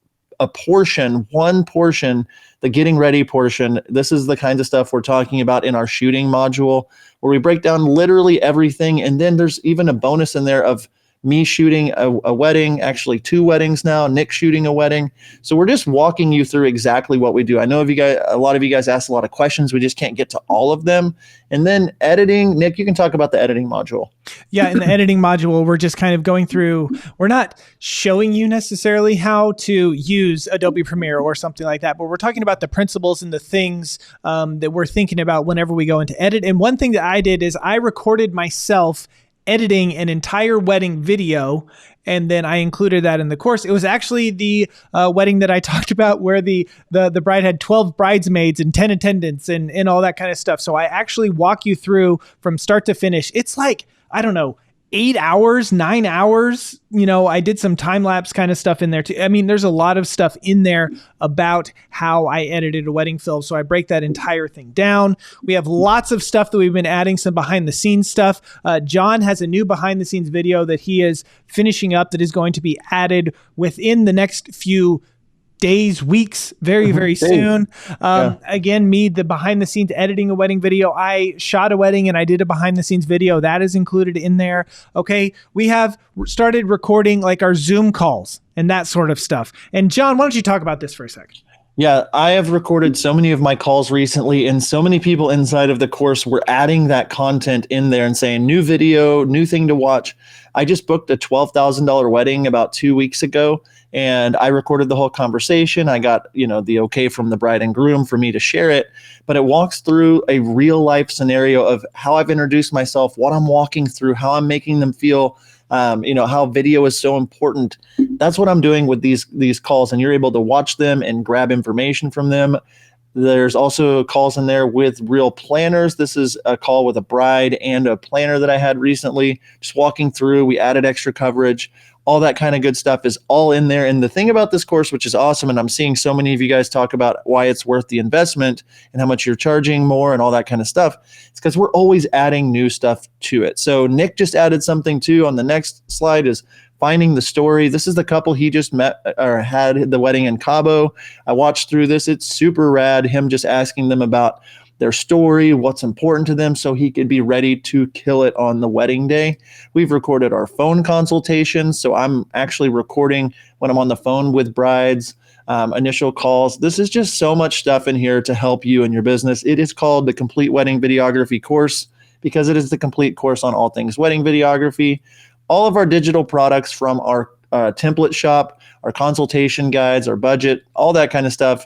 one portion, the getting ready portion. This is the kind of stuff we're talking about in our shooting module, where we break down literally everything. And then there's even a bonus in there of me shooting a wedding, actually 2 weddings now, Nick shooting a wedding. So we're just walking you through exactly what we do. I know a lot of you guys asked a lot of questions. We just can't get to all of them. And then editing, Nick, you can talk about the editing module. Yeah, in the editing module, we're just kind of going through, we're not showing you necessarily how to use Adobe Premiere or something like that, but we're talking about the principles and the things that we're thinking about whenever we go into edit. And one thing that I did is I recorded myself editing an entire wedding video, and then I included that in the course. It was actually the wedding that I talked about where the bride had 12 bridesmaids and 10 attendants and all that kind of stuff. So I actually walk you through from start to finish. It's like, I don't know, 8 hours, 9 hours. I did some time lapse kind of stuff in there too. I mean, there's a lot of stuff in there about how I edited a wedding film. So I break that entire thing down. We have lots of stuff that we've been adding, some behind the scenes stuff. John has a new behind the scenes video that he is finishing up that is going to be added within the next few days, weeks, very, very soon. Again, the behind the scenes editing a wedding video. I shot a wedding and I did a behind the scenes video that is included in there. Okay. We have started recording like our Zoom calls and that sort of stuff. And John, why don't you talk about this for a second? Yeah, I have recorded so many of my calls recently, and so many people inside of the course were adding that content in there and saying, new video, new thing to watch. I just booked a $12,000 wedding about 2 weeks ago, and I recorded the whole conversation. I got, the okay from the bride and groom for me to share it, but it walks through a real life scenario of how I've introduced myself, what I'm walking through, how I'm making them feel, how video is so important. That's what I'm doing with these calls, and you're able to watch them and grab information from them. There's also calls in there with real planners. This is a call with a bride and a planner that I had recently, just walking through. We added extra coverage. All that kind of good stuff is all in there. And the thing about this course, which is awesome, and I'm seeing so many of you guys talk about why it's worth the investment and how much you're charging more and all that kind of stuff, it's because we're always adding new stuff to it. So Nick just added something too on the next slide is finding the story. This is the couple he just met or had the wedding in Cabo. I watched through this. It's super rad. Him just asking them about their story, what's important to them, so he could be ready to kill it on the wedding day. We've recorded our phone consultations, so I'm actually recording when I'm on the phone with brides, initial calls. This is just so much stuff in here to help you in your business. It is called the Complete Wedding Videography Course because it is the complete course on all things wedding videography. All of our digital products from our template shop, our consultation guides, our budget, all that kind of stuff,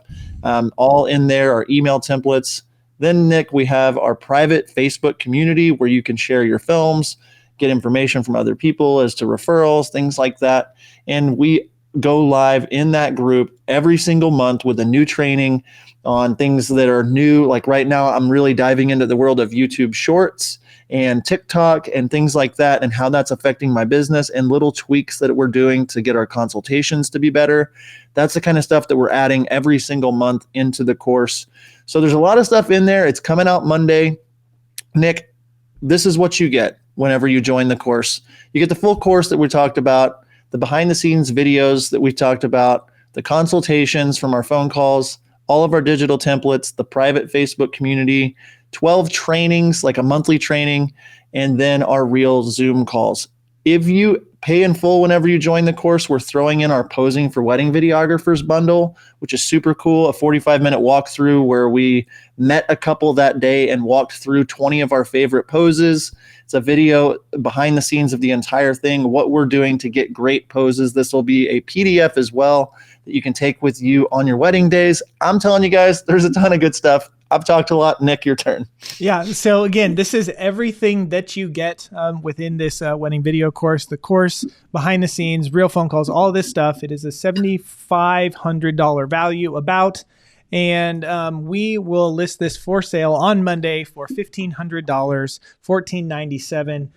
all in there, our email templates. Then, Nick, we have our private Facebook community where you can share your films, get information from other people as to referrals, things like that. And we go live in that group every single month with a new training on things that are new. Like right now, I'm really diving into the world of YouTube Shorts and TikTok and things like that and how that's affecting my business and little tweaks that we're doing to get our consultations to be better. That's the kind of stuff that we're adding every single month into the course. So there's a lot of stuff in there. It's coming out Monday. Nick, this is what you get whenever you join the course. You get the full course that we talked about, the behind the scenes videos that we talked about, the consultations from our phone calls, all of our digital templates, the private Facebook community, 12 trainings, like a monthly training, and then our real Zoom calls. If you pay in full whenever you join the course, we're throwing in our Posing for Wedding Videographers bundle, which is super cool. A 45-minute walkthrough where we met a couple that day and walked through 20 of our favorite poses. It's a video behind the scenes of the entire thing, what we're doing to get great poses. This will be a PDF as well that you can take with you on your wedding days. I'm telling you guys, there's a ton of good stuff. I've talked a lot. Nick, your turn. Yeah. So again, this is everything that you get within this wedding video course, the course, behind the scenes, real phone calls, all this stuff. It is a $7,500 value about, and we will list this for sale on Monday for $1,500, $1,497.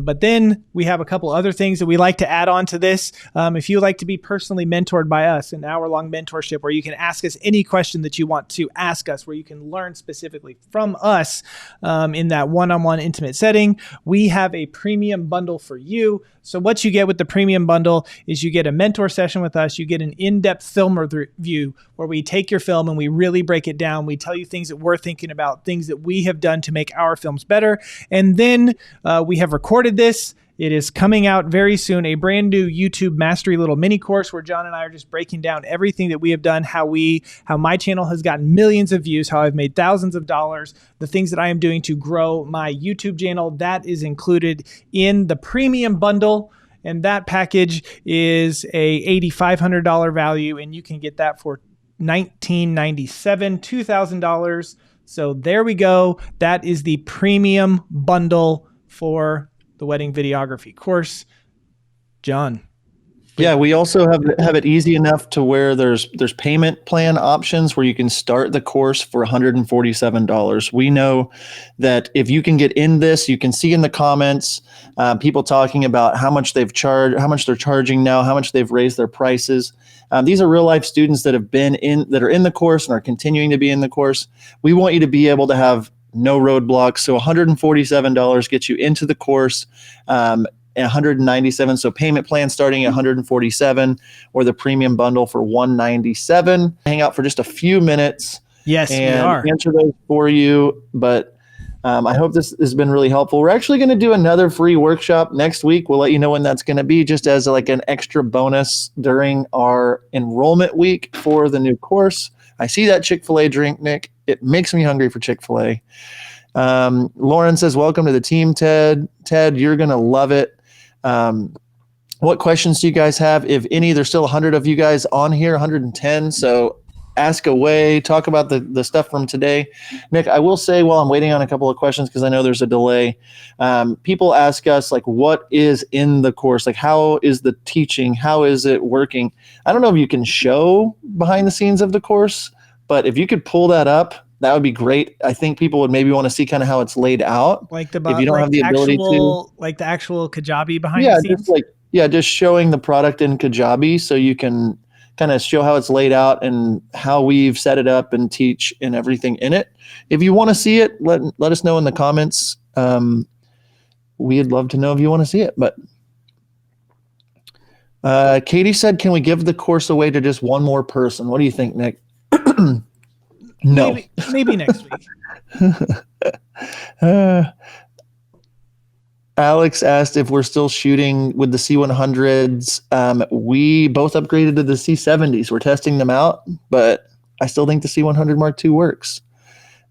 But then we have a couple other things that we like to add on to this. If you like to be personally mentored by us, an hour-long mentorship where you can ask us any question that you want to ask us, where you can learn specifically from us in that one-on-one intimate setting, we have a premium bundle for you. So what you get with the premium bundle is you get a mentor session with us. You get an in-depth film review where we take your film and we really break it down. We tell you things that we're thinking about, things that we have done to make our films better. And then we have recorded this. It is coming out very soon, a brand new YouTube Mastery little mini course where John and I are just breaking down everything that we have done, how my channel has gotten millions of views, how I've made thousands of dollars, the things that I am doing to grow my YouTube channel. That is included in the premium bundle. And that package is a $8,500 value, and you can get that for $1,997, $2,000. So there we go. That is the premium bundle for the wedding videography course. John. Yeah, we also have it easy enough to where there's payment plan options where you can start the course for $147. We know that if you can get in this, you can see in the comments people talking about how much they've charged, how much they're charging now, how much they've raised their prices. These are real life students that are in the course and are continuing to be in the course. We want you to be able to have no roadblocks. So $147 gets you into the course. 197. So payment plan starting at 147, or the premium bundle for 197. Hang out for just a few minutes. Yes, and we are. Answer those for you. But I hope this has been really helpful. We're actually going to do another free workshop next week. We'll let you know when that's going to be, just as like an extra bonus during our enrollment week for the new course. I see that Chick-fil-A drink, Nick. It makes me hungry for Chick-fil-A. Lauren says, welcome to the team, Ted. Ted, you're going to love it. What questions do you guys have? If any, there's still 100 of you guys on here, 110. So ask away, talk about the stuff from today. Nick, I will say while I'm waiting on a couple of questions, because I know there's a delay, people ask us, like, what is in the course? Like, how is the teaching? How is it working? I don't know if you can show behind the scenes of the course, but if you could pull that up, that would be great. I think people would maybe want to see kind of how it's laid out. Like if you don't have the ability to, like the actual Kajabi behind the scenes. Just showing the product in Kajabi, so you can kind of show how it's laid out and how we've set it up and teach and everything in it. If you want to see it, let us know in the comments. We'd love to know if you want to see it. But Katie said, "Can we give the course away to just one more person?" What do you think, Nick? No. Maybe next week. Alex asked if we're still shooting with the C100s. We both upgraded to the C70s. We're testing them out, but I still think the C100 Mark II works.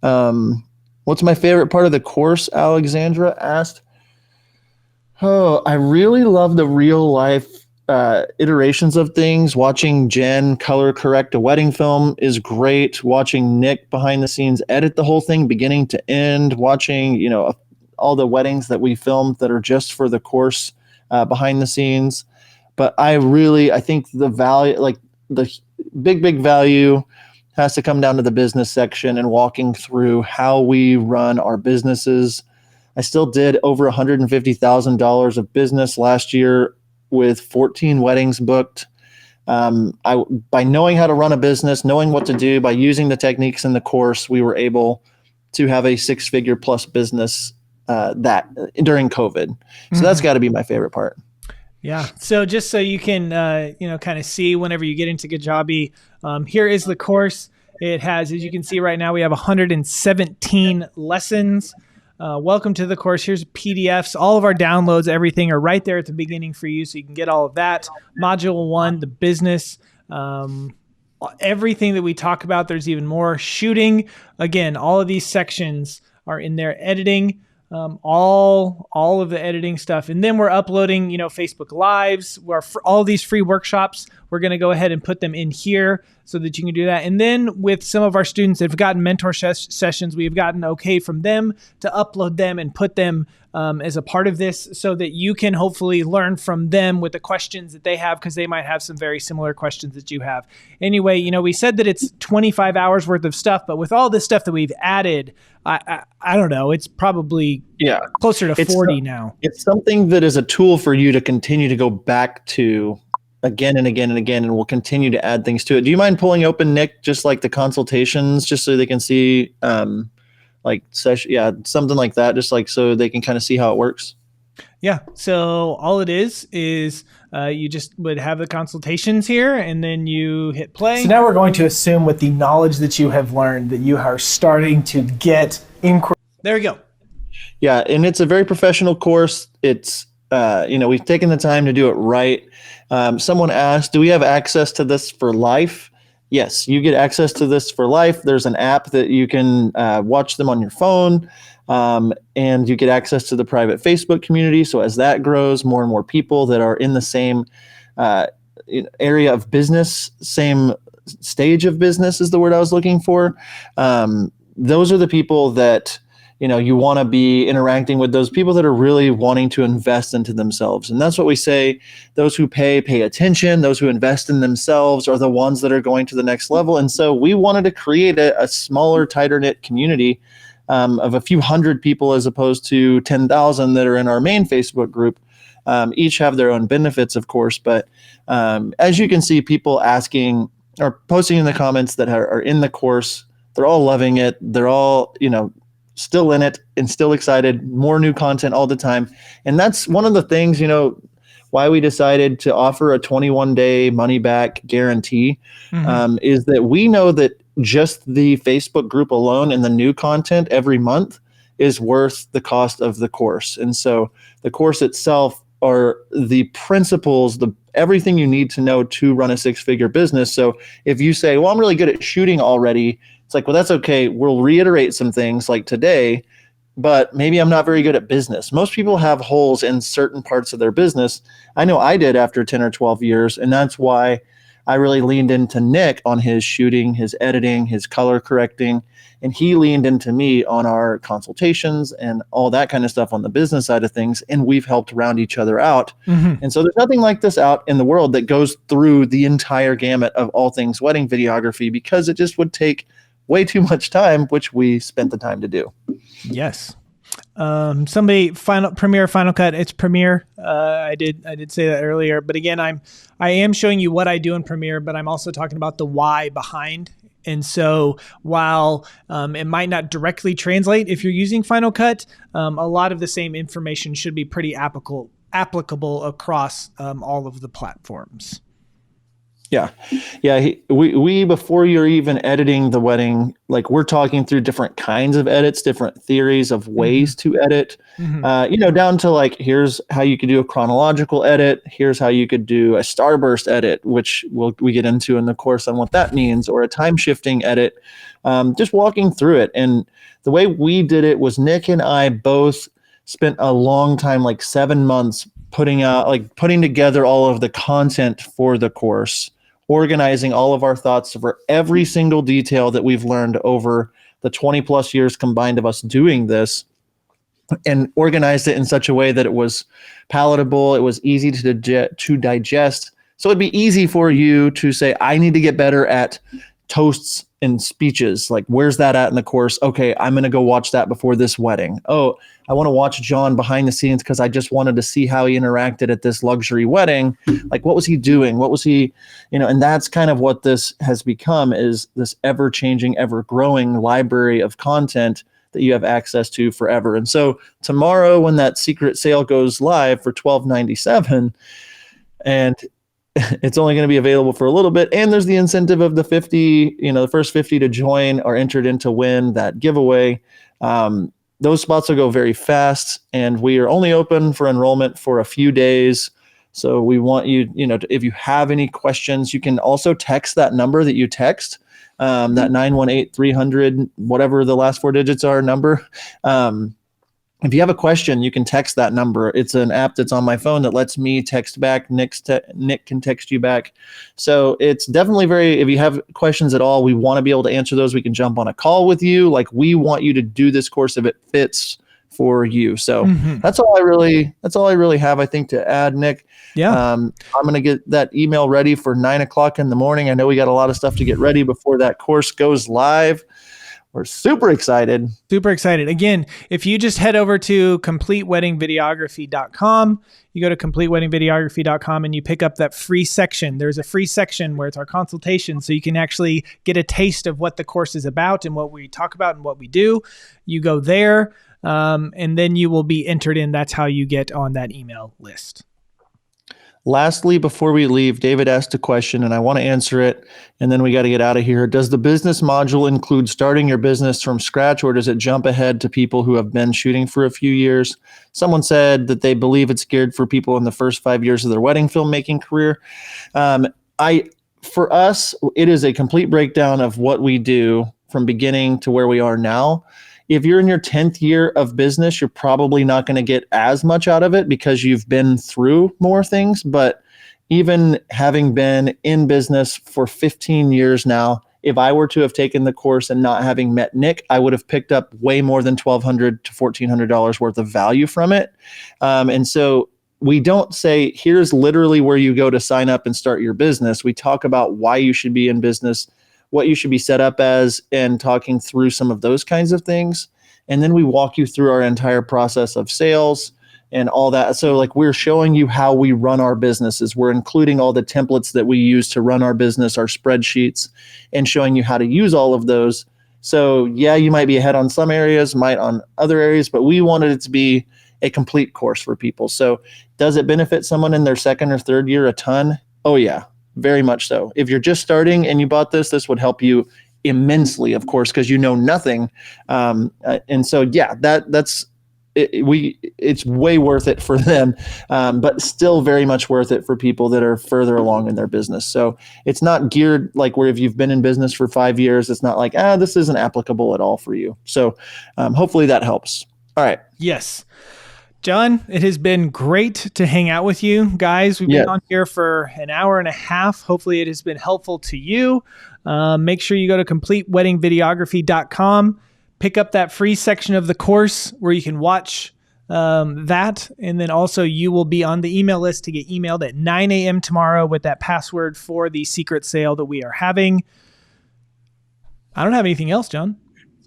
What's my favorite part of the course? Alexandra asked. Oh, I really love the real life iterations of things. Watching Jen color correct a wedding film is great. Watching Nick behind the scenes edit the whole thing beginning to end. Watching, all the weddings that we filmed that are just for the course behind the scenes. But I think the value, like the big value, has to come down to the business section and walking through how we run our businesses. I still did over $150,000 of business last year with 14 weddings booked. By knowing how to run a business, knowing what to do, by using the techniques in the course, we were able to have a 6-figure plus business that during COVID. So that's got to be my favorite part. Yeah. So just so you can, kind of see whenever you get into Kajabi, here is the course. It has, as you can see right now, we have 117 lessons. welcome to the course. Here's PDFs. All of our downloads, everything are right there at the beginning for you, so you can get all of that. Module 1, the business, everything that we talk about. There's even more. Shooting. Again, all of these sections are in there. Editing. All of the editing stuff. And then we're uploading, Facebook Lives, where all these free workshops, we're going to go ahead and put them in here so that you can do that. And then with some of our students that have gotten mentor sessions, we've gotten okay from them to upload them and put them as a part of this so that you can hopefully learn from them with the questions that they have, because they might have some very similar questions that you have. Anyway, we said that it's 25 hours worth of stuff, but with all this stuff that we've added, I don't know, it's probably closer to 40 now. It's something that is a tool for you to continue to go back to again and again and again, and we'll continue to add things to it. Do you mind pulling open, Nick, just like the consultations, just so they can see something like that, just like so they can kind of see how it works? Yeah. So all it is you just would have the consultations here, and then you hit play. So now we're going to assume with the knowledge that you have learned that you are starting to get inquiry. There we go. Yeah. And it's a very professional course. It's, we've taken the time to do it right. Someone asked, do we have access to this for life? Yes, you get access to this for life. There's an app that you can watch them on your phone, and you get access to the private Facebook community. So as that grows, more and more people that are in the same area of business, same stage of business is the word I was looking for. Those are the people that you want to be interacting with, those people that are really wanting to invest into themselves. And that's what we say, those who pay attention, those who invest in themselves are the ones that are going to the next level. And so we wanted to create a smaller, tighter knit community of a few hundred people as opposed to 10,000 that are in our main Facebook group. Each have their own benefits, of course, but as you can see, people asking or posting in the comments that are in the course, they're all loving it. They're all, still in it and still excited, more new content all the time. And that's one of the things, why we decided to offer a 21-day money-back guarantee, is that we know that just the Facebook group alone and the new content every month is worth the cost of the course. And so the course itself are the principles, everything you need to know to run a six-figure business. So if you say, well, I'm really good at shooting already, it's like, well, that's okay. We'll reiterate some things like today, but maybe I'm not very good at business. Most people have holes in certain parts of their business. I know I did after 10 or 12 years, and that's why I really leaned into Nick on his shooting, his editing, his color correcting, and he leaned into me on our consultations and all that kind of stuff on the business side of things, and we've helped round each other out. And so there's nothing like this out in the world that goes through the entire gamut of all things wedding videography, because it just would take way too much time, which we spent the time to do. Yes. Somebody Premiere Final Cut. It's Premiere. I did say that earlier, but again, I am showing you what I do in Premiere, but I'm also talking about the why behind. And so while it might not directly translate if you're using Final Cut, a lot of the same information should be pretty applicable across all of the platforms. Yeah. We before you're even editing the wedding, like we're talking through different kinds of edits, different theories of ways to edit, down to like, here's how you could do a chronological edit. Here's how you could do a starburst edit, which we get into in the course on what that means, or a time shifting edit, just walking through it. And the way we did it was Nick and I both spent a long time, like 7 months, putting together all of the content for the course, organizing all of our thoughts for every single detail that we've learned over the 20 plus years combined of us doing this, and organized it in such a way that it was palatable, it was easy to digest. So it'd be easy for you to say, I need to get better at toasts and speeches. Like, where's that at in the course? Okay, I'm going to go watch that before this wedding. Oh, I want to watch John behind the scenes because I just wanted to see how he interacted at this luxury wedding. Like, what was he doing? What was he, and that's kind of what this has become, is this ever-changing, ever-growing library of content that you have access to forever. And so tomorrow, when that secret sale goes live for $12.97, and it's only going to be available for a little bit, and there's the incentive of the 50, the first 50 to join are entered in to win that giveaway. those spots will go very fast, and we are only open for enrollment for a few days. So we want you, if you have any questions, you can also text that number that you text, that 918-300, whatever the last four digits are number. If you have a question, you can text that number. It's an app that's on my phone that lets me text back. Nick can text you back. So it's definitely if you have questions at all, we want to be able to answer those. We can jump on a call with you. Like, we want you to do this course if it fits for you. So that's all I really have, I think, to add, Nick. Yeah. I'm going to get that email ready for 9 o'clock in the morning. I know we got a lot of stuff to get ready before that course goes live. We're super excited. Super excited. Again, if you just head over to CompleteWeddingVideography.com, you go to CompleteWeddingVideography.com and you pick up that free section. There's a free section where it's our consultation, so you can actually get a taste of what the course is about and what we talk about and what we do. You go there, and then you will be entered in. That's how you get on that email list. Lastly, before we leave, David asked a question and I want to answer it, and then we got to get out of here. Does the business module include starting your business from scratch, or does it jump ahead to people who have been shooting for a few years? Someone said that they believe it's geared for people in the first 5 years of their wedding filmmaking career. For us, it is a complete breakdown of what we do from beginning to where we are now. If you're in your 10th year of business, you're probably not going to get as much out of it because you've been through more things. But even having been in business for 15 years now, if I were to have taken the course and not having met Nick, I would have picked up way more than $1,200 to $1,400 worth of value from it. And so we don't say, here's literally where you go to sign up and start your business. We talk about why you should be in business, what you should be set up as, and talking through some of those kinds of things. And then we walk you through our entire process of sales and all that. So like, we're showing you how we run our businesses. We're including all the templates that we use to run our business, our spreadsheets, and showing you how to use all of those. So yeah, you might be ahead on some areas, might on other areas, but we wanted it to be a complete course for people. So does it benefit someone in their second or third year a ton? Oh yeah. Very much so. If you're just starting and you bought this would help you immensely, of course, because you know nothing. And so, yeah, it's way worth it for them, but still very much worth it for people that are further along in their business. So it's not geared like where if you've been in business for 5 years, it's not like, this isn't applicable at all for you. So hopefully that helps. All right. Yes. John, it has been great to hang out with you guys. We've been on here for an hour and a half. Hopefully it has been helpful to you. Make sure you go to CompleteWeddingVideography.com, pick up that free section of the course where you can watch that. And then also you will be on the email list to get emailed at 9 a.m. tomorrow with that password for the secret sale that we are having. I don't have anything else, John.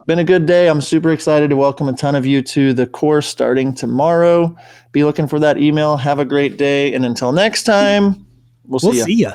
Been a good day. I'm super excited to welcome a ton of you to the course starting tomorrow. Be looking for that email. Have a great day. And until next time, we'll see ya.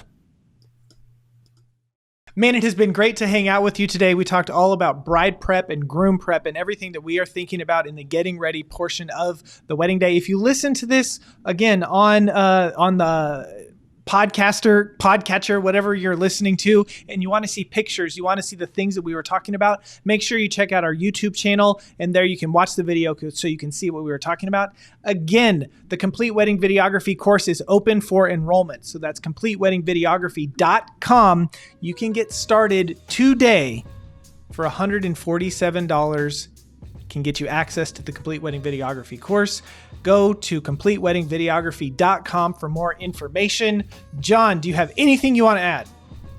Man, it has been great to hang out with you today. We talked all about bride prep and groom prep and everything that we are thinking about in the getting ready portion of the wedding day. If you listen to this again on the podcatcher, whatever you're listening to, and you want to see pictures, you want to see the things that we were talking about, make sure you check out our YouTube channel, and there you can watch the video so you can see what we were talking about. Again, the Complete Wedding Videography course is open for enrollment. So that's CompleteWeddingVideography.com. You can get started today for $147. Can get you access to the Complete Wedding Videography course. Go to CompleteWeddingVideography.com for more information. John, do you have anything you want to add?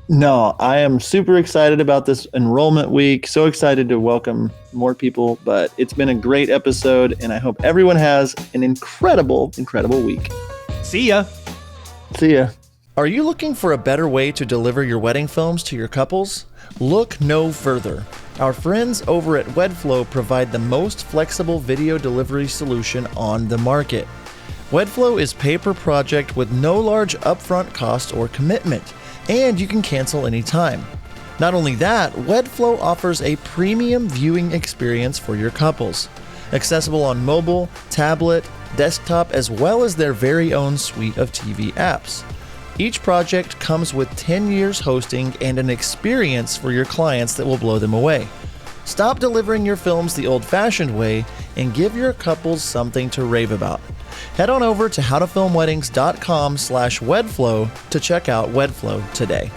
No, I am super excited about this enrollment week. So excited to welcome more people, but it's been a great episode, and I hope everyone has an incredible, incredible week. See ya. See ya. Are you looking for a better way to deliver your wedding films to your couples? Look no further. Our friends over at WedFlow provide the most flexible video delivery solution on the market. WedFlow is pay per project with no large upfront cost or commitment, and you can cancel anytime. Not only that, WedFlow offers a premium viewing experience for your couples, accessible on mobile, tablet, desktop, as well as their very own suite of TV apps. Each project comes with 10 years hosting and an experience for your clients that will blow them away. Stop delivering your films the old-fashioned way and give your couples something to rave about. Head on over to howtofilmweddings.com/wedflow to check out WedFlow today.